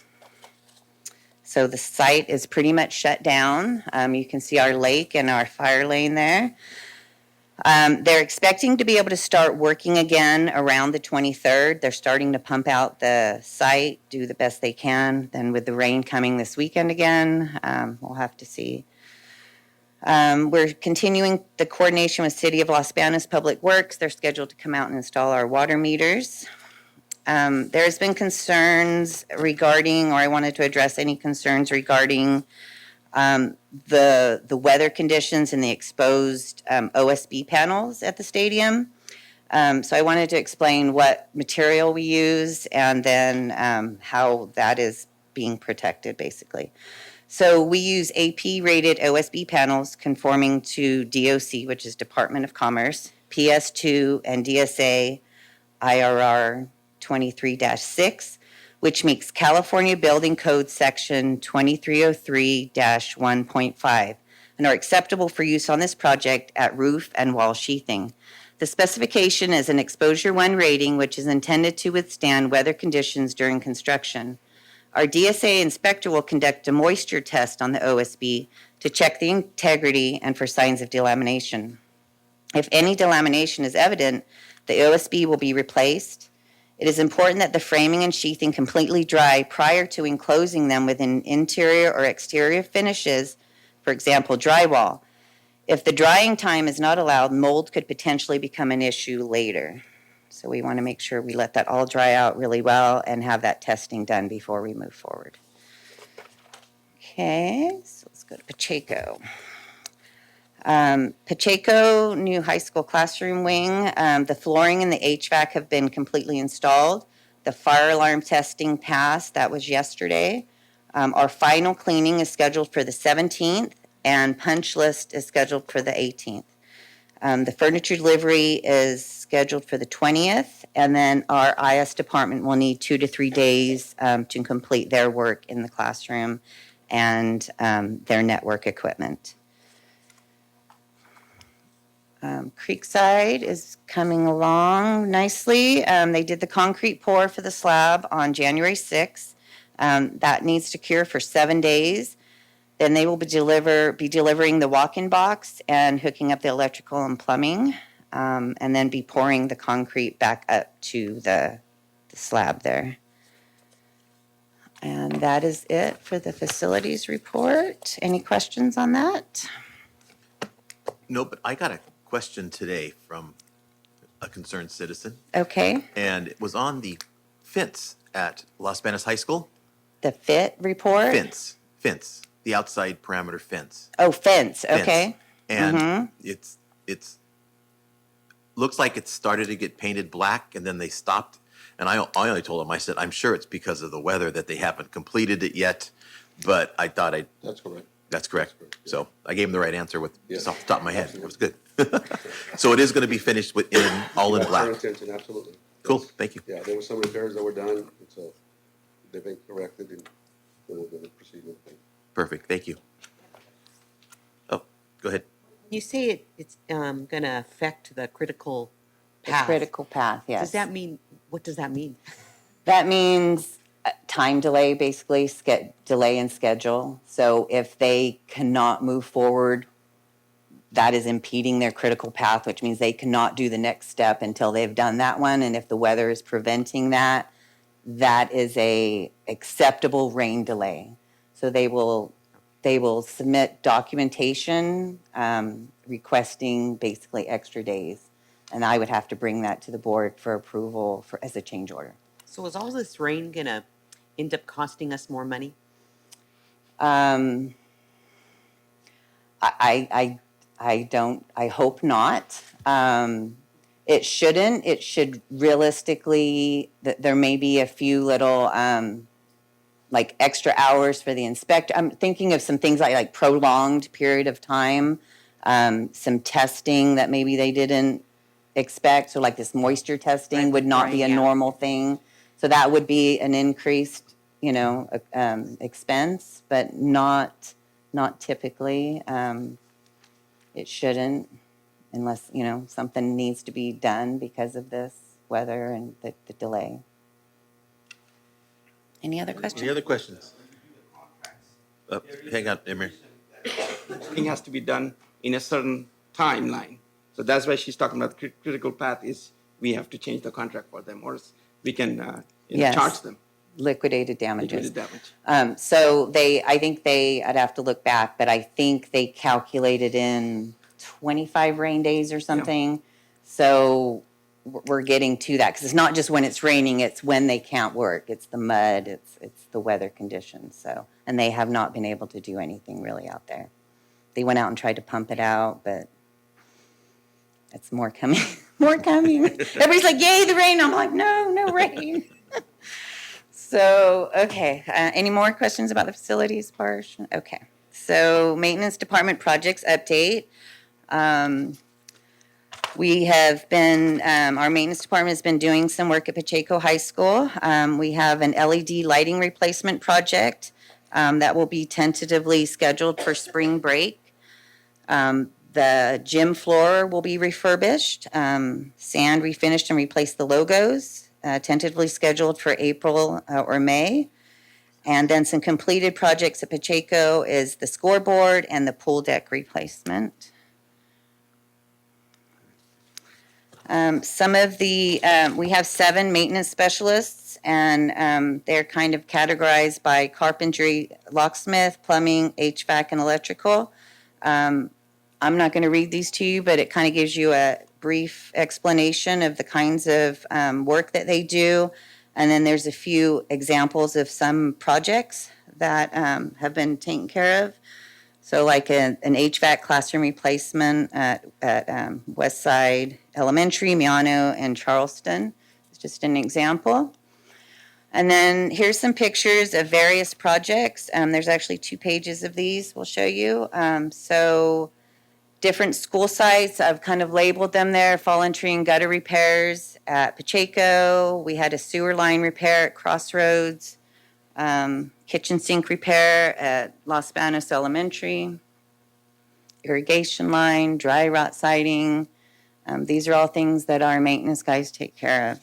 So the site is pretty much shut down. You can see our lake and our fire lane there. They're expecting to be able to start working again around the 23rd. They're starting to pump out the site, do the best they can. Then with the rain coming this weekend again, we'll have to see. We're continuing the coordination with City of Los Banos Public Works. They're scheduled to come out and install our water meters. There's been concerns regarding, or I wanted to address any concerns regarding the weather conditions and the exposed OSB panels at the stadium. So I wanted to explain what material we use and then how that is being protected, basically. So we use AP-rated OSB panels conforming to DOC, which is Department of Commerce, PS2, and DSA IRR 23-6, which meets California Building Code Section 2303-1.5 and are acceptable for use on this project at roof and wall sheathing. The specification is an Exposure 1 rating, which is intended to withstand weather conditions during construction. Our DSA inspector will conduct a moisture test on the OSB to check the integrity and for signs of delamination. If any delamination is evident, the OSB will be replaced. It is important that the framing and sheathing completely dry prior to enclosing them with an interior or exterior finishes, for example, drywall. If the drying time is not allowed, mold could potentially become an issue later. So we want to make sure we let that all dry out really well and have that testing done before we move forward. Okay, so let's go to Pacheco. Pacheco new high school classroom wing. The flooring and the HVAC have been completely installed. The fire alarm testing passed. That was yesterday. Our final cleaning is scheduled for the 17th, and punch list is scheduled for the 18th. The furniture delivery is scheduled for the 20th, and then our IS department will need 2 to 3 days to complete their work in the classroom and their network equipment. Creekside is coming along nicely. They did the concrete pour for the slab on January 6th. That needs to cure for 7 days. Then they will be delivering the walk-in box and hooking up the electrical and plumbing, and then be pouring the concrete back up to the slab there. And that is it for the facilities report. Any questions on that? No, but I got a question today from a concerned citizen, Okay. and it was on the fence at Los Banos High School. The fit report? Fence, the outside parameter fence. Oh, fence, Fence. okay. And it's looks like it started to get painted black and then they stopped. And I only told them, I said, I'm sure it's because of the weather that they haven't completed it yet, but I thought That's correct. that's correct. So I gave them the right answer with just off the top of my head. It was Absolutely. good. So it is going to be finished all in That's our black. intention, absolutely. Cool, Yes. thank you. Yeah, there were some repairs that were done, and so they've been corrected, and we're going to proceed with things. Perfect, thank you. Oh, go ahead. You say it's going to affect the critical The path. critical path, yes. Does that mean, what does that mean? That means time delay, basically, delay in schedule. So if they cannot move forward, that is impeding their critical path, which means they cannot do the next step until they've done that one. And if the weather is preventing that, that is a acceptable rain delay. So they will they will submit documentation requesting basically extra days. And I would have to bring that to the board for approval as a change order. So is all this rain gonna end up costing us more money? I hope not. It shouldn't. It should realistically, there may be a few little, like extra hours for the inspector. I'm thinking of some things like prolonged period of time, some testing that maybe they didn't expect. So like this moisture testing would not be a normal thing. So that would be an increased, expense, but not typically. It shouldn't, unless, something needs to be done because of this weather and the delay. Any other questions? Any other questions? Hang on, Emir. Everything has to be done in a certain timeline. So that's why she's talking about critical path is we have to change the contract for them, or we can Yes. charge them. Liquidated damages. Liquidated damage. So I'd have to look back, but I think they calculated in 25 rain days or something. So we're getting to that, because it's not just when it's raining, it's when they can't work. It's the mud, it's the weather conditions. So, and they have not been able to do anything really out there. They went out and tried to pump it out, but it's more coming, more coming. Everybody's like, yay, the rain. I'm like, no rain. So, okay, any more questions about the facilities portion? Okay, so maintenance department projects update. We have been, our maintenance department has been doing some work at Pacheco High School. We have an LED lighting replacement project that will be tentatively scheduled for spring break. The gym floor will be refurbished, sand refinished and replaced the logos. Tentatively scheduled for April or May. And then some completed projects at Pacheco is the scoreboard and the pool deck replacement. Some of the, we have 7 maintenance specialists, and they're kind of categorized by carpentry, locksmith, plumbing, HVAC, and electrical. I'm not going to read these to you, but it kind of gives you a brief explanation of the kinds of work that they do. And then there's a few examples of some projects that have been taken care of. So like an HVAC classroom replacement at Westside Elementary, Miano, and Charleston. It's just an example. And then here's some pictures of various projects. There's actually 2 pages of these we'll show you. So different school sites, I've kind of labeled them there. Fall entry and gutter repairs at Pacheco. We had a sewer line repair at Crossroads. Kitchen sink repair at Los Banos Elementary. Irrigation line, dry rot siding. These are all things that our maintenance guys take care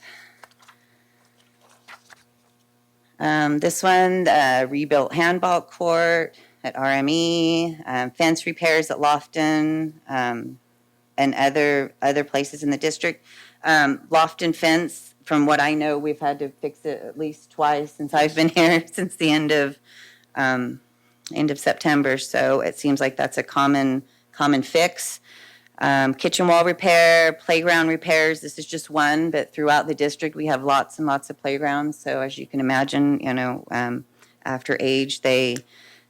of. This one, rebuilt handball court at RME, fence repairs at Lofton, and other places in the district. Lofton fence, from what I know, we've had to fix it at least twice since I've been here, since the end of September. So it seems like that's a common fix. Kitchen wall repair, playground repairs. This is just one, but throughout the district we have lots and lots of playgrounds. So as you can imagine, after age they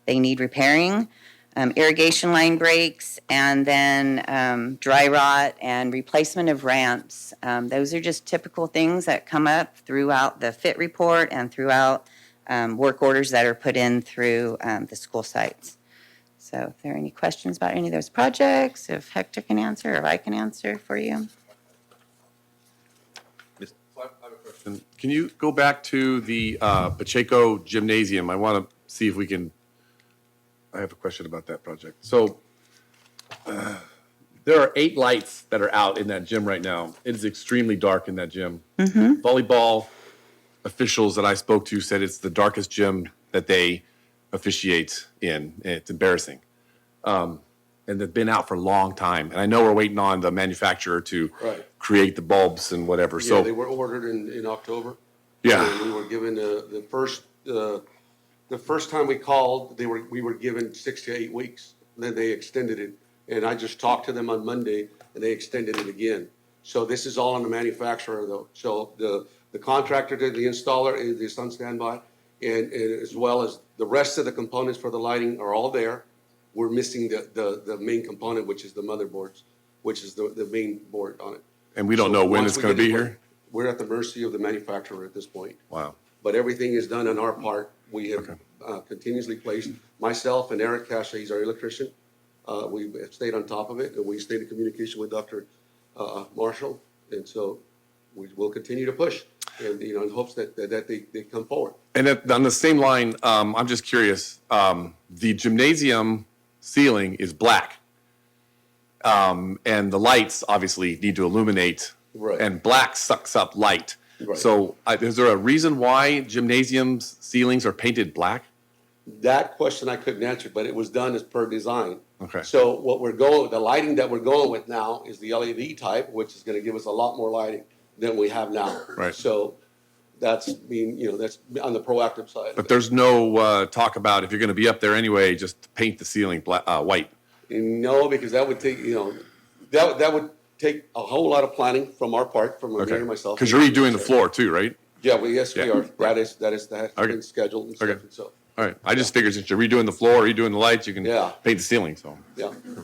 need repairing. Irrigation line breaks, and then dry rot and replacement of ramps. Those are just typical things that come up throughout the FIT report and throughout work orders that are put in through the school sites. So if there are any questions about any of those projects, if Hector can answer or if I can answer for you. I have a question. Can you go back to the Pacheco Gymnasium? I want to see if we can, I have a question about that project. So there are 8 lights that are out in that gym right now. It is extremely dark in that gym. Mm-hmm. Volleyball officials that I spoke to said it's the darkest gym that they officiate in. It's embarrassing. And they've been out for a long time. And I know we're waiting on the manufacturer to create the bulbs and whatever. Yeah, they were ordered in October. Yeah. And we were given the first the first time we called, we were given 6 to 8 weeks. Then they extended it. And I just talked to them on Monday and they extended it again. So this is all on the manufacturer though. So the contractor, the installer is on standby, and as well as the rest of the components for the lighting are all there. We're missing the main component, which is the motherboards, which is the main board on it. And we don't So know when once it's we going to get be it, here? We're at the mercy of the manufacturer at this point. Wow. But everything is done on our part. We have continuously placed, myself and Eric Cash, he's our electrician. We have stayed on top of it, and we stayed in communication with Dr. Marshall. And so we will continue to push, and, in hopes that they come forward. And on the same line, I'm just curious, the gymnasium ceiling is black. And the lights obviously need to illuminate. Right. And black sucks up light. Right. So is there a reason why gymnasiums ceilings are painted black? That question I couldn't answer, but it was done as per design. Okay. So the lighting that we're going with now is the LED type, which is gonna give us a lot more lighting than we have now. Right. So that's that's on the proactive side. But there's no talk about, if you're going to be up there anyway, just paint the ceiling white. No, because that would take, that would take a whole lot of planning from our part, from Mayor and myself. Because you're redoing the floor too, right? Yeah, yes, we Yeah. are. That has Okay. been scheduled and stuff, Okay. and so, All right. I just figured since you're redoing the floor, redoing the lights, you can Yeah. paint the ceiling. So yeah. kind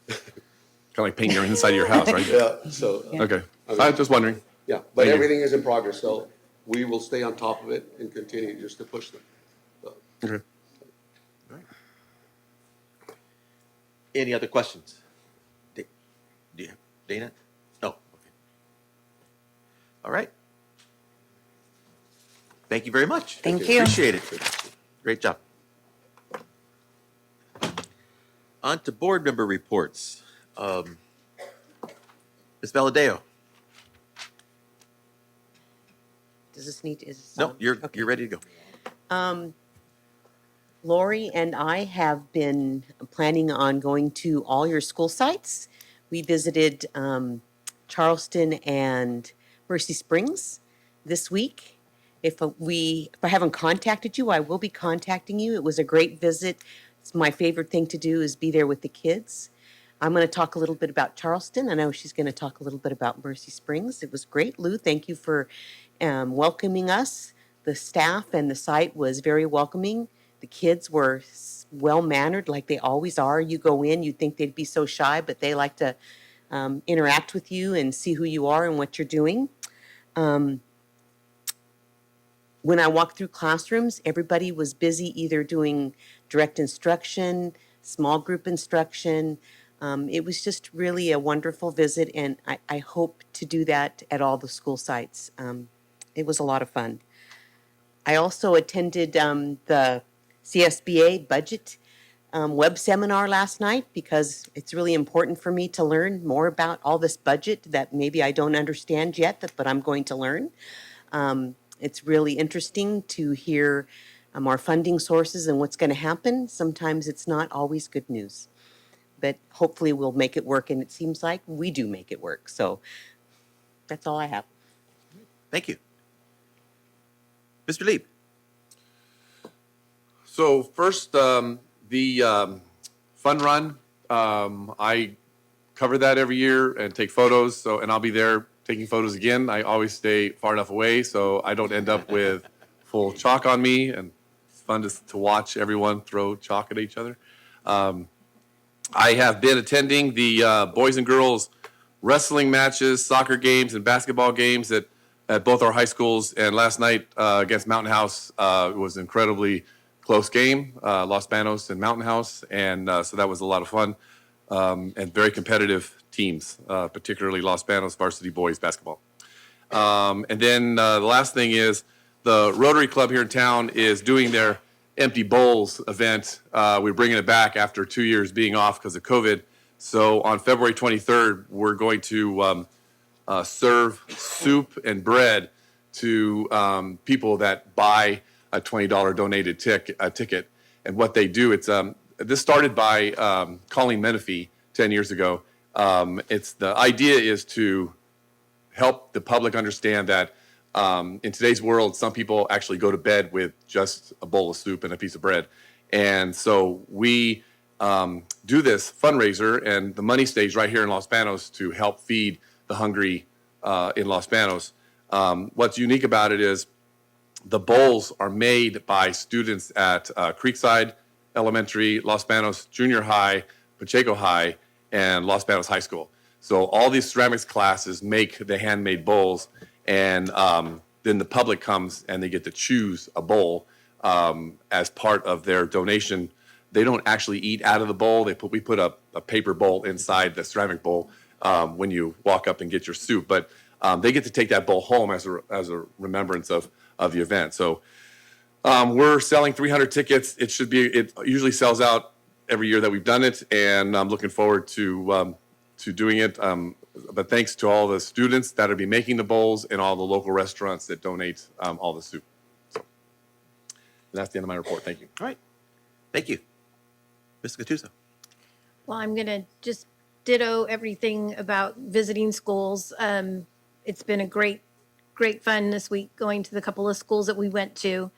of like painting your inside of your house, right? Yeah, so. Okay. I mean- I was just wondering. Yeah, but Thank you. everything is in progress, so we will stay on top of it and continue just to push them. So. Okay. Any other questions? Do you have Dana? No. Okay. All right. Thank you very much. Thank you. Appreciate it. Great job. On to board member reports. Ms. Valadeo? Does this need, is this No, on? you're ready to go. Lori and I have been planning on going to all your school sites. We visited Charleston and Mercy Springs this week. If I haven't contacted you, I will be contacting you. It was a great visit. It's my favorite thing to do is be there with the kids. I'm going to talk a little bit about Charleston. I know she's going to talk a little bit about Mercy Springs. It was great. Lou, thank you for welcoming us. The staff and the site was very welcoming. The kids were well-mannered like they always are. You go in, you think they'd be so shy, but they like to interact with you and see who you are and what you're doing. When I walked through classrooms, everybody was busy either doing direct instruction, small group instruction. It was just really a wonderful visit, and I hope to do that at all the school sites. It was a lot of fun. I also attended the CSBA budget web seminar last night because it's really important for me to learn more about all this budget that maybe I don't understand yet, but I'm going to learn. It's really interesting to hear our funding sources and what's going to happen. Sometimes it's not always good news, but hopefully we'll make it work, and it seems like we do make it work. So that's all I have. Thank you. Mr. Lieb? So first, the fun run, I cover that every year and take photos. So, and I'll be there taking photos again. I always stay far enough away so I don't end up with full chalk on me, and it's fun to watch everyone throw chalk at each other. I have been attending the boys and girls wrestling matches, soccer games, and basketball games at both our high schools. And last night against Mountain House was an incredibly close game, Los Banos and Mountain House. And so that was a lot of fun and very competitive teams, particularly Los Banos varsity boys basketball. And then the last thing is the Rotary Club here in town is doing their Empty Bowls event. We're bringing it back after 2 years being off because of COVID. So on February 23rd, we're going to serve soup and bread to people that buy a $20 donated ticket. And what they do, it's this started by Colleen Menifee 10 years ago. The idea is to help the public understand that In today's world, some people actually go to bed with just a bowl of soup and a piece of bread. And so we do this fundraiser, and the money stays right here in Los Banos to help feed the hungry in Los Banos. What's unique about it is the bowls are made by students at Creekside Elementary, Los Banos Junior High, Pacheco High, and Los Banos High School. So all these ceramics classes make the handmade bowls, and then the public comes and they get to choose a bowl as part of their donation. They don't actually eat out of the bowl. We put a paper bowl inside the ceramic bowl when you walk up and get your soup, but they get to take that bowl home as a remembrance of the event. So we're selling 300 tickets. It usually sells out every year that we've done it, and I'm looking forward to doing it. But thanks to all the students that will be making the bowls and all the local restaurants that donate all the soup. So that's the end of my report. Thank you. All right. Thank you. Ms. Gattuso. Well, I'm going to just ditto everything about visiting schools. It's been a great fun this week going to the couple of schools that we went to.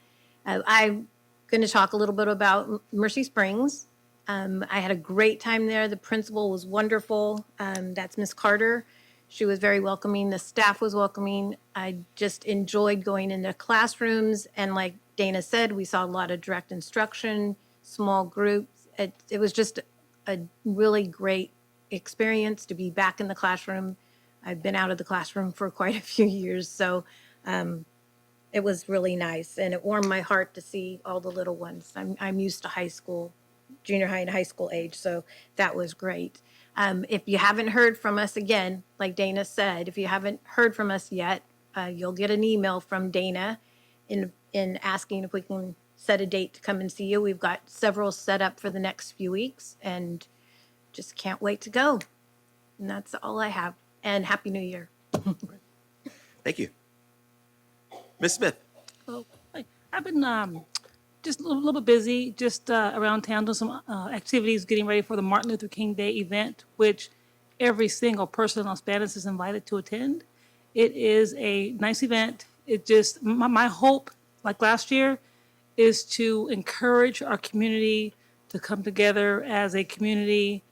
I'm going to talk a little bit about Mercy Springs. I had a great time there. The principal was wonderful. That's Miss Carter. She was very welcoming. The staff was welcoming. I just enjoyed going into classrooms. And like Dana said, we saw a lot of direct instruction, small groups. It was just a really great experience to be back in the classroom. I've been out of the classroom for quite a few years, so it was really nice. And it warmed my heart to see all the little ones. I'm used to high school, junior high and high school age, so that was great. If you haven't heard from us again, like Dana said, if you haven't heard from us yet, you'll get an email from Dana in asking if we can set a date to come and see you. We've got several set up for the next few weeks and just can't wait to go. And that's all I have. And Happy New Year. Thank you. Ms. Smith. Well, I've been just a little bit busy, just around town doing some activities, getting ready for the Martin Luther King Day event, which every single person in Los Banos is invited to attend. It is a nice event. It just, my hope, like last year, is to encourage our community to come together as a community,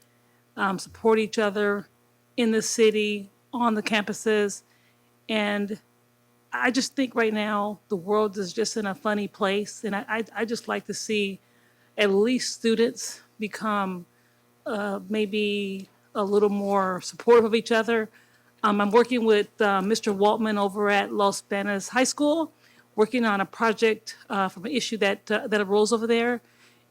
support each other in the city, on the campuses. And I just think right now the world is just in a funny place. And I just like to see at least students become maybe a little more supportive of each other. I'm working with Mr. Waltman over at Los Banos High School, working on a project from an issue that arose over there.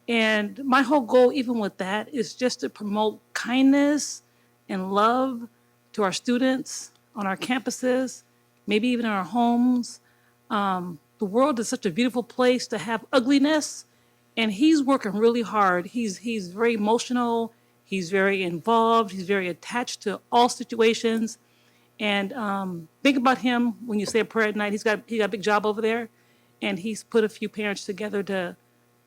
And my whole goal, even with that, is just to promote kindness and love to our students on our campuses, maybe even in our homes. The world is such a beautiful place to have ugliness, and he's working really hard. He's very emotional. He's very involved. He's very attached to all situations. And think about him when you say a prayer at night. He got a big job over there, and he's put a few parents together to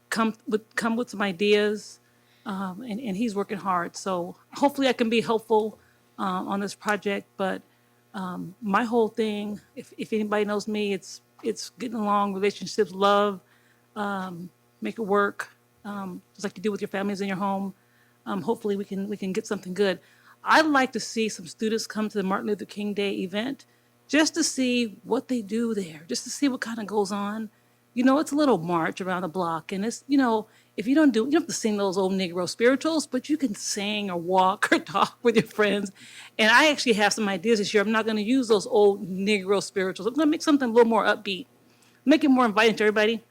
come with some ideas, and he's working hard. So hopefully I can be helpful on this project. But my whole thing, if anybody knows me, it's getting along, relationships, love, make it work, just like you do with your families in your home. Hopefully we can get something good. I'd like to see some students come to the Martin Luther King Day event just to see what they do there, just to see what kind of goes on. You know, it's a little march around the block, and it's, you know, if you don't have to sing those old Negro spirituals, but you can sing or walk or talk with your friends. And I actually have some ideas this year. I'm not going to use those old Negro spirituals. I'm going to make something a little more upbeat, make it more inviting to everybody,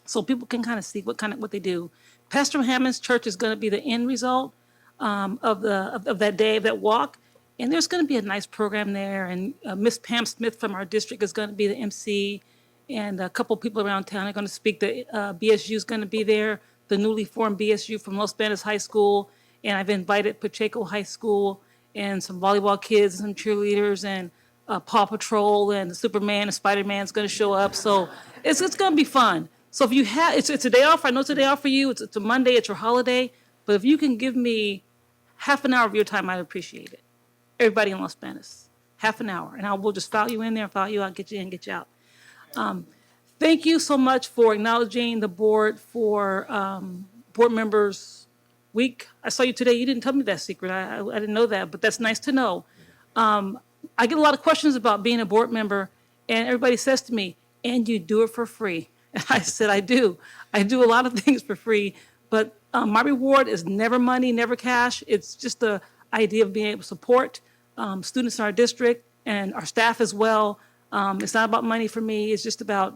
so people can kind of see what they do. Pastor Hammond's church is going to be the end result of that day, of that walk. And there's going to be a nice program there. And Miss Pam Smith from our district is going to be the MC. And a couple people around town are going to speak. The BSU is going to be there, the newly formed BSU from Los Banos High School. And I've invited Pacheco High School and some volleyball kids and some cheerleaders and Paw Patrol and Superman and Spider-Man is going to show up. So it's going to be fun. So if you have, it's a day off. I know it's a day off for you. It's a Monday. It's your holiday. But if you can give me half an hour of your time, I'd appreciate it. Everybody in Los Banos, half an hour, and I will just file you in there, file you out, get you in, get you out. Thank you so much for acknowledging the board for Board Members Week. I saw you today. You didn't tell me that secret. I didn't know that, but that's nice to know. I get a lot of questions about being a board member, and everybody says to me, and you do it for free. And I said, I do. I do a lot of things for free, but my reward is never money, never cash. It's just the idea of being able to support students in our district and our staff as well. It's not about money for me. It's just about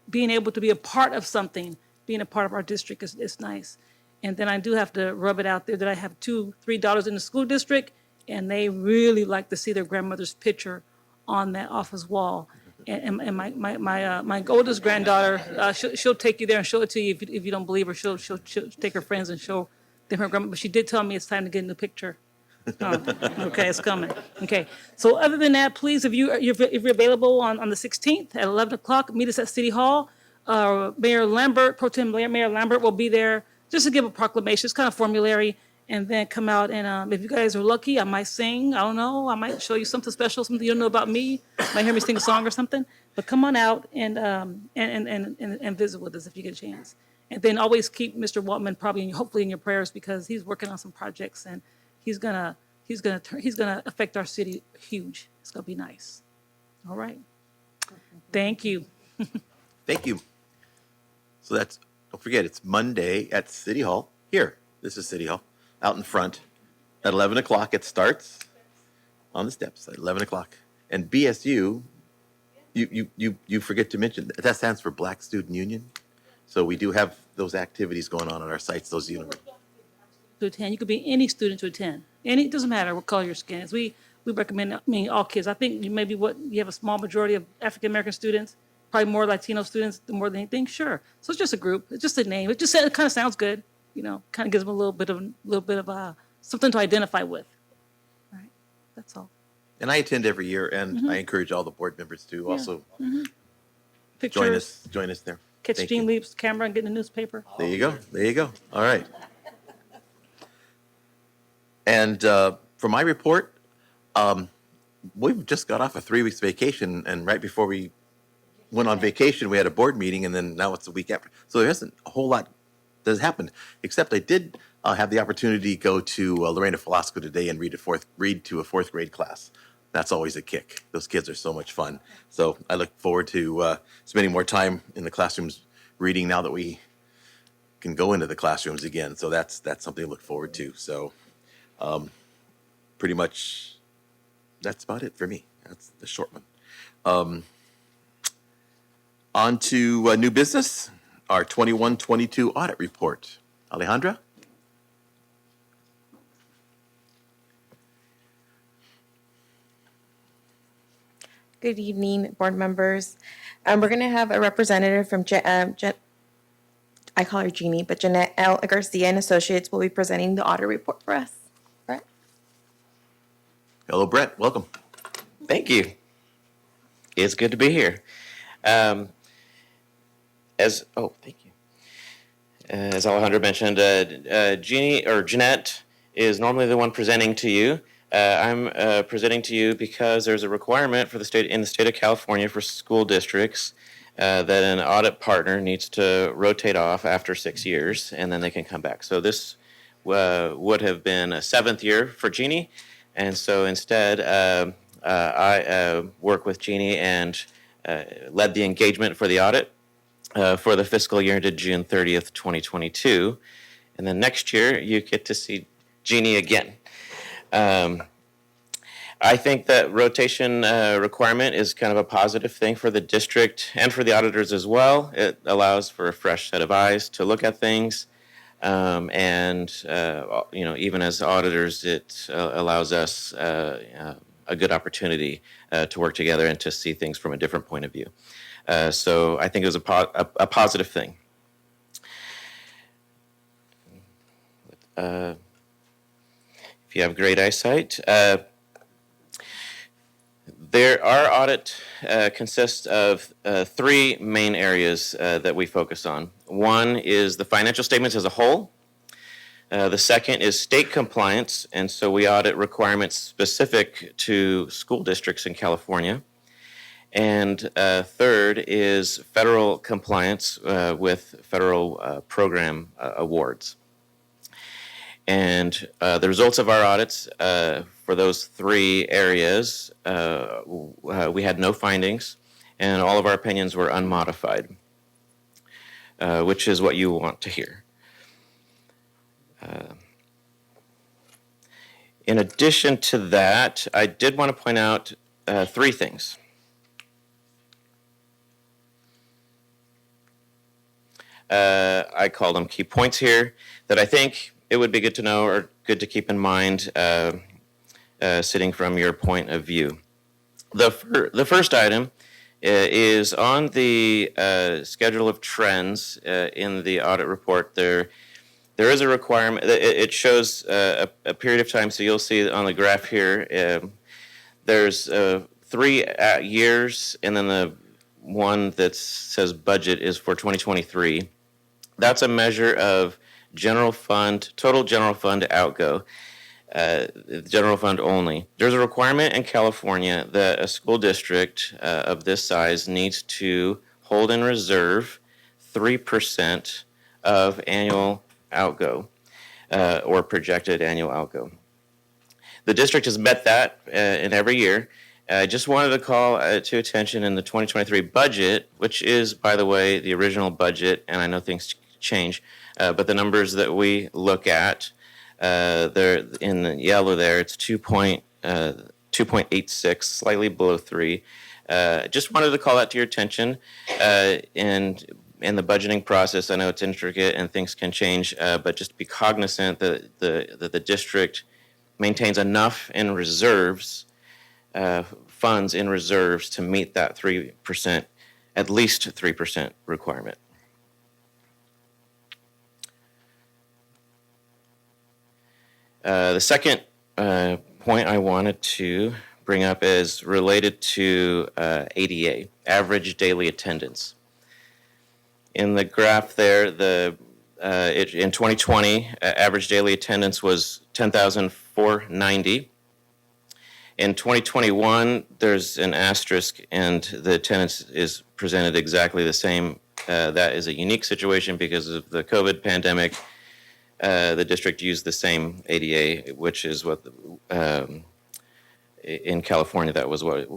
being able to be a part of something. Being a part of our district is nice. And then I do have to rub it out there that I have 3 daughters in the school district, and they really like to see their grandmother's picture on that office wall. And my oldest granddaughter, she'll take you there and show it to you if you don't believe her. She'll take her friends and show them her grandma. But she did tell me it's time to get in the picture. Oh, okay, it's coming. Okay, so other than that, please, if you're available on the 16th at 11 o'clock, meet us at City Hall. Mayor Lambert, Pro Tem Mayor Lambert will be there just to give a proclamation. It's kind of formulary, and then come out and if you guys are lucky, I might sing. I don't know. I might show you something special, something you don't know about me. Might hear me sing a song or something. But come on out and visit with us if you get a chance. And then always keep Mr. Waltman hopefully in your prayers, because he's working on some projects and he's gonna affect our city huge. It's gonna be nice. All right. Thank you. Thank you. So don't forget, it's Monday at City Hall. Here, this is City Hall, out in front. At 11 o'clock, it starts on the steps at 11 o'clock. And BSU, you forget to mention, that stands for Black Student Union. So we do have those activities going on at our sites, those universities. To attend. You could be any student to attend. It doesn't matter what color your skin is. We recommend, all kids. I think you have a small majority of African American students, probably more Latino students more than anything. Sure. So it's just a group. It's just a name. It kind of sounds good. Kind of gives them a little bit of something to identify with. All right. That's all. And I attend every year, and I encourage all the board members to also Pictures, join us there. catch Thank Gene you. Leap's camera and get in the newspaper. There you go. There you go. All right. And for my report, we've just got off a 3 weeks vacation, and right before we went on vacation, we had a board meeting, and then now it's the week after. So there isn't a whole lot that has happened, except I did have the opportunity to go to Lorena Velasco today and read to a 4th grade class. That's always a kick. Those kids are so much fun. So I look forward to spending more time in the classrooms reading now that we can go into the classrooms again. So that's something to look forward to. So pretty much that's about it for me. That's the short one. On to new business, our 21-22 audit report. Alejandra? Good evening, board members. We're going to have a representative from, I call her Jeannie, but Jeanette L. Garcia and Associates will be presenting the audit report for us. Brett? Hello, Brett. Welcome. Thank you. It's good to be here. Thank you. As Alejandro mentioned, Jeanette is normally the one presenting to you. I'm presenting to you because there's a requirement for the state of California for school districts that an audit partner needs to rotate off after 6 years, and then they can come back. So this would have been a 7th year for Jeannie, and so instead I work with Jeannie and led the engagement for the audit for the fiscal year ended June 30th, 2022. And then next year, you get to see Jeannie again. I think that rotation requirement is kind of a positive thing for the district and for the auditors as well. It allows for a fresh set of eyes to look at things. Even as auditors, it allows us a good opportunity to work together and to see things from a different point of view. So I think it was a positive thing. If you have great eyesight, our audit consists of 3 main areas that we focus on. One is the financial statements as a whole. The second is state compliance, and so we audit requirements specific to school districts in California. And third is federal compliance with federal program awards. And the results of our audits for those three areas, we had no findings, and all of our opinions were unmodified, which is what you want to hear. In addition to that, I did want to point out three things. I call them key points here that I think it would be good to know or good to keep in mind sitting from your point of view. The first item is on the schedule of trends in the audit report. There is a requirement. It shows a period of time, so you'll see on the graph here, there's 3 years, and then the one that says budget is for 2023. That's a measure of general fund, total general fund outgo, general fund only. There's a requirement in California that a school district of this size needs to hold in reserve 3% of annual outgo or projected annual outgo. The district has met that in every year. I just wanted to call to attention in the 2023 budget, which is, by the way, the original budget, and I know things change, but the numbers that we look at, they're in the yellow there, it's 2.86, slightly below 3. Just wanted to call that to your attention. And in the budgeting process, I know it's intricate and things can change, but just be cognizant that the district maintains enough in reserves, funds in reserves to meet that 3%, at least 3% requirement. The second point I wanted to bring up is related to ADA, average daily attendance. In the graph there, in 2020, average daily attendance was 10,490. In 2021, there's an asterisk, and the attendance is presented exactly the same. That is a unique situation because of the COVID pandemic. The district used the same ADA, which is what in California, that was what it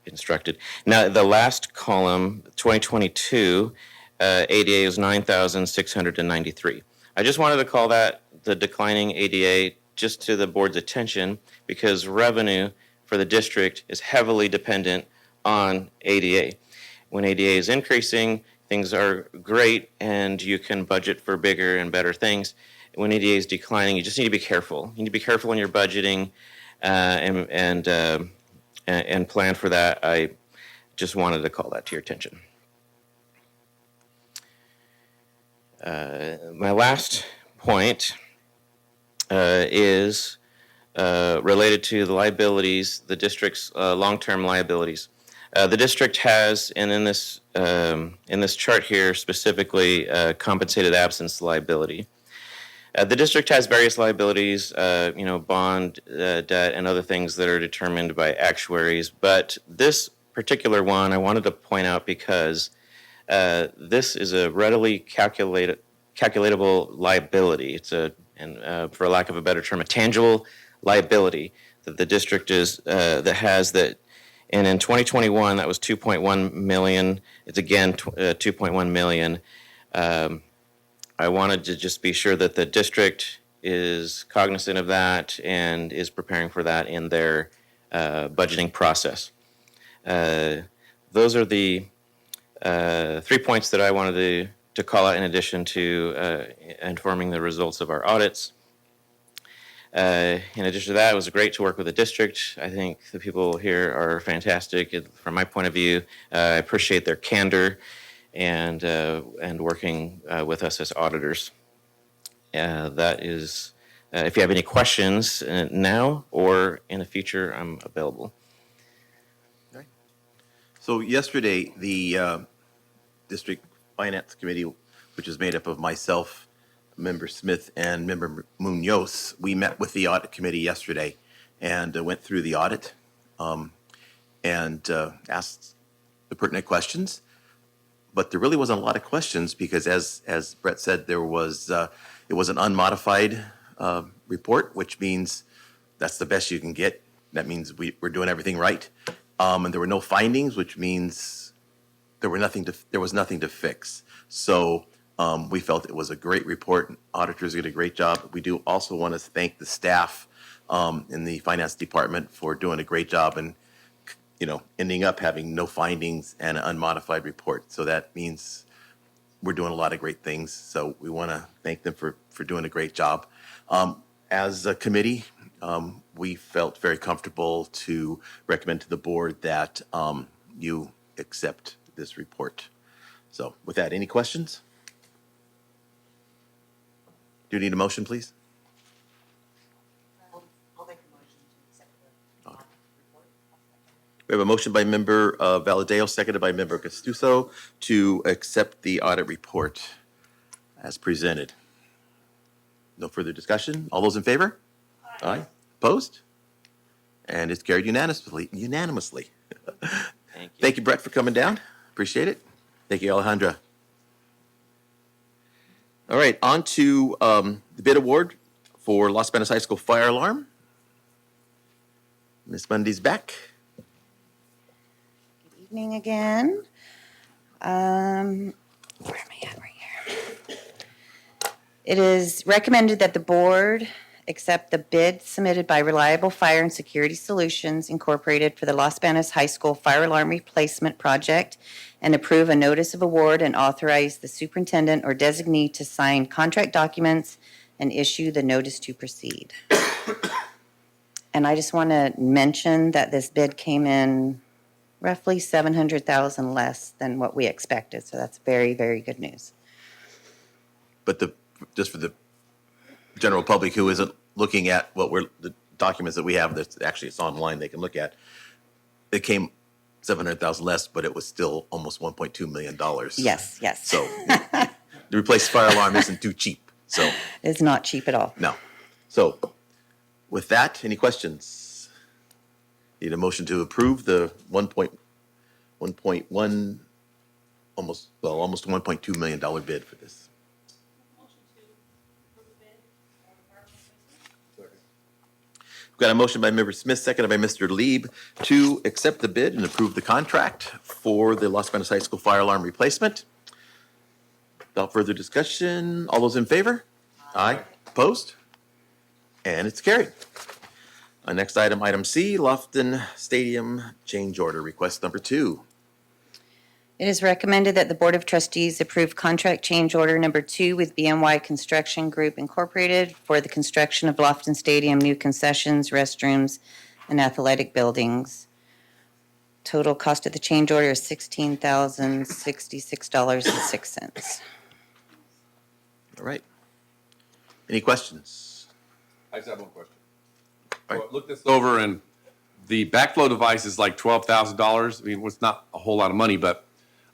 instructed. Now, the last column, 2022, ADA is 9,693. I just wanted to call that the declining ADA just to the board's attention because revenue for the district is heavily dependent on ADA. When ADA is increasing, things are great and you can budget for bigger and better things. When ADA is declining, you just need to be careful. You need to be careful in your budgeting and plan for that. I just wanted to call that to your attention. My last point is related to the liabilities, the district's long-term liabilities. The district has, and in this chart here specifically, compensated absence liability. The district has various liabilities, bond, debt, and other things that are determined by actuaries. But this particular one I wanted to point out because this is a readily calculatable liability. It's for lack of a better term, a tangible liability that the district has that. And in 2021, that was 2.1 million. It's again 2.1 million. I wanted to just be sure that the district is cognizant of that and is preparing for that in their budgeting process. Those are the 3 points that I wanted to call out in addition to informing the results of our audits. In addition to that, it was great to work with the district. I think the people here are fantastic. From my point of view, I appreciate their candor and working with us as auditors. That is, if you have any questions now or in the future, I'm available. Okay. So yesterday, the District Finance Committee, which is made up of myself, Member Smith and Member Munoz, we met with the audit committee yesterday and went through the audit and asked the pertinent questions. But there really wasn't a lot of questions because, as Brett said, it was an unmodified report, which means that's the best you can get. That means we're doing everything right. And there were no findings, which means there was nothing to fix. So we felt it was a great report. Auditors did a great job. We do also want to thank the staff in the finance department for doing a great job and ending up having no findings and an unmodified report. So that means we're doing a lot of great things. So we want to thank them for doing a great job. As a committee, we felt very comfortable to recommend to the board that you accept this report. So with that, any questions? Do you need a motion, please? We have a motion by Member Valadeo, seconded by Member Castuso, to accept the audit report as presented. No further discussion. All those in favor? Aye. Opposed? And it's carried unanimously. Thank you, Brett, for coming down. Appreciate it. Thank you, Alejandra. All right, on to the bid award for Los Banos High School fire alarm. Ms. Bundy's back. Evening again. Where am I at right here? It is recommended that the board accept the bid submitted by Reliable Fire and Security Solutions Incorporated for the Los Banos High School fire alarm replacement project and approve a notice of award and authorize the superintendent or designee to sign contract documents and issue the notice to proceed. And I just want to mention that this bid came in roughly $700,000 less than what we expected. So that's very, very good news. But just for the general public who isn't looking at the documents that we have, it's online, they can look at. It came $700,000 less, but it was still almost $1.2 million. Yes. So the replaced fire alarm isn't too cheap. So it's not cheap at all. No. So with that, any questions? Need a motion to approve the 1.1, almost $1.2 million bid for this. We've got a motion by Member Smith, seconded by Mr. Lieb, to accept the bid and approve the contract for the Los Banos High School fire alarm replacement. Without further discussion, all those in favor? Aye. Opposed? And it's carried. Next item, item C, Lofton Stadium change order request number 2. It is recommended that the Board of Trustees approve contract change order number 2 with BNY Construction Group Incorporated for the construction of Lofton Stadium new concessions, restrooms, and athletic buildings. Total cost of the change order is $16,066.06. All right. Any questions? I just have one question. So I looked this over, and the backflow device is like $12,000. I mean, it's not a whole lot of money, but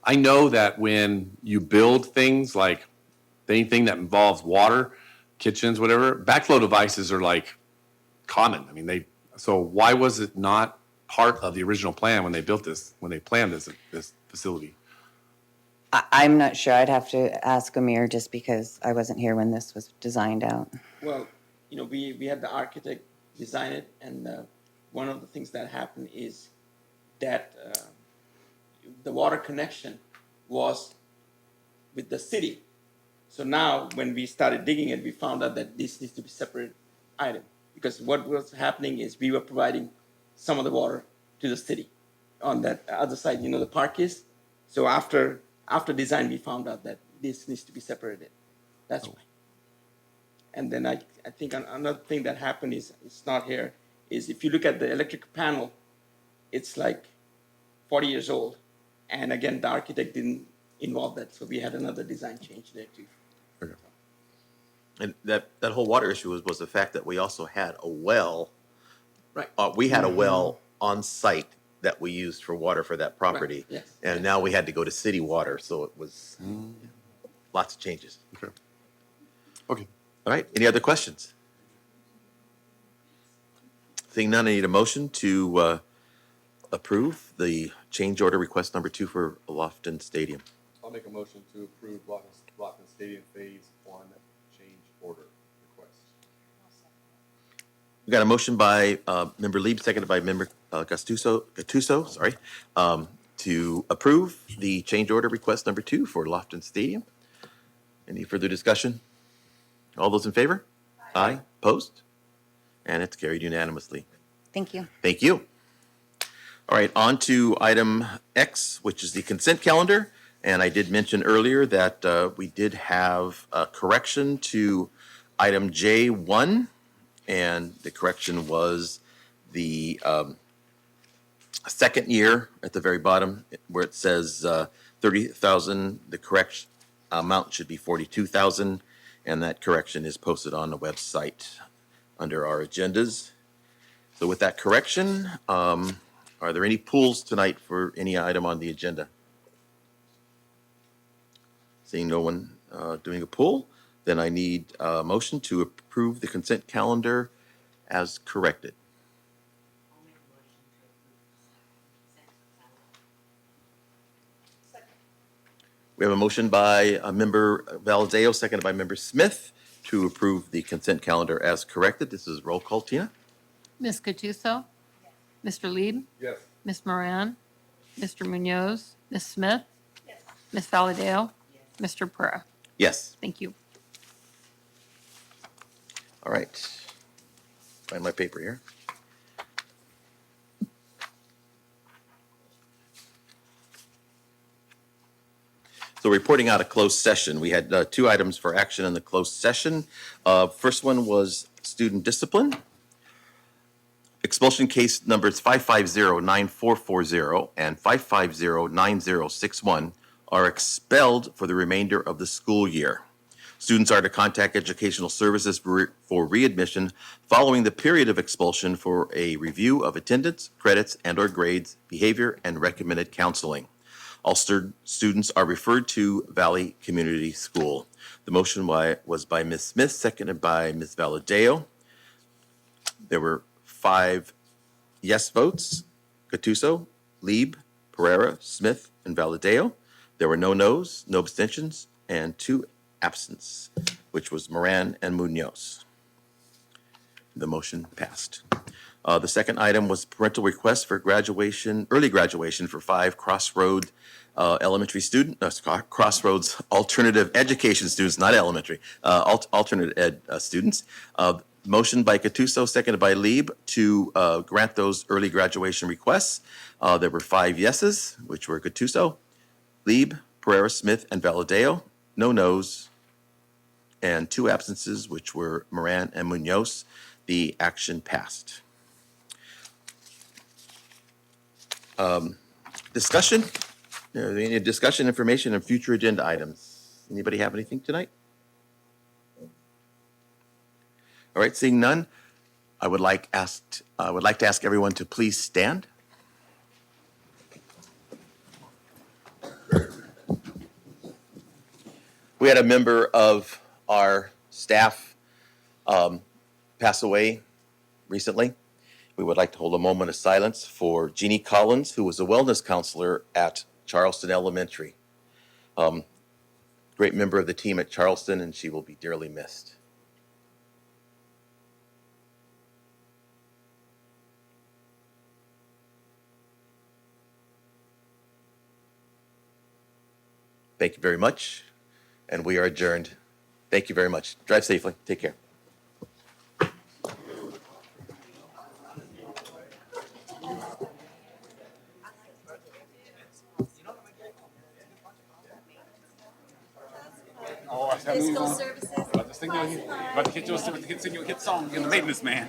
I know that when you build things like anything that involves water, kitchens, whatever, backflow devices are like common. I mean, so why was it not part of the original plan when they built this, when they planned this facility? I'm not sure. I'd have to ask Amir just because I wasn't here when this was designed out. Well, we had the architect design it, and one of the things that happened is that the water connection was with the city. So now when we started digging it, we found out that this needs to be separate item, because what was happening is we were providing some of the water to the city on that other side, the park is. So after design, we found out that this needs to be separated. That's why. And then I think another thing that happened is, it's not here, is if you look at the electric panel, it's like 40 years old. And again, the architect didn't involve that, so we had another design change there too. Okay. And that whole water issue was the fact that we also had a well. Right. We had a well on site that we used for water for that property. Right. Yes. And now we had to go to city water, so it was lots of changes. Okay. Okay. All right, any other questions? Seeing none, I need a motion to approve the change order request number 2 for Lofton Stadium. I'll make a motion to approve Lockton Stadium Phase 1 change order request. We got a motion by Member Lieb, seconded by Member Gattuso, sorry, to approve the change order request number 2 for Lofton Stadium. Any further discussion? All those in favor? Aye. Opposed? And it's carried unanimously. Thank you. Thank you. All right, on to item X, which is the consent calendar. And I did mention earlier that we did have a correction to item J1. And the correction was the second year at the very bottom where it says 30,000, the correct amount should be 42,000. And that correction is posted on the website under our agendas. So with that correction, are there any pulls tonight for any item on the agenda? Seeing no one doing a pull, then I need a motion to approve the consent calendar as corrected. We have a motion by Member Valadeo, seconded by Member Smith, to approve the consent calendar as corrected. This is roll call, Tina. Ms. Gattuso? Mr. Lieb? Yes. Ms. Moran? Mr. Munoz? Ms. Smith? Ms. Valadeo? Mr. Pereira? Yes. Thank you. All right. Find my paper here. So reporting out a closed session, we had 2 items for action in the closed session. First one was student discipline. Expulsion case numbers 550-9440 and 550-9061 are expelled for the remainder of the school year. Students are to contact Educational Services for readmission following the period of expulsion for a review of attendance, credits, and/or grades, behavior, and recommended counseling. All students are referred to Valley Community School. The motion was by Ms. Smith, seconded by Ms. Valadeo. There were 5 yes votes: Gattuso, Lieb, Pereira, Smith, and Valadeo. There were no noes, no abstentions, and 2 absence, which was Moran and Munoz. The motion passed. The second item was parental request for graduation, early graduation for 5 Crossroads alternative education students, not elementary, alternate ed students. Motion by Gattuso, seconded by Lieb, to grant those early graduation requests. There were 5 yeses, which were Gattuso, Lieb, Pereira, Smith, and Valadeo. No noes, and 2 absences, which were Moran and Munoz. The action passed. Discussion? Any discussion, information, and future agenda items? Anybody have anything tonight? All right, seeing none, I would like to ask everyone to please stand. We had a member of our staff pass away recently. We would like to hold a moment of silence for Jeannie Collins, who was a wellness counselor at Charleston Elementary. Great member of the team at Charleston, and she will be dearly missed. Thank you very much, and we are adjourned. Thank you very much. Drive safely. Take care. Fiscal services. About to hit song in the maintenance man.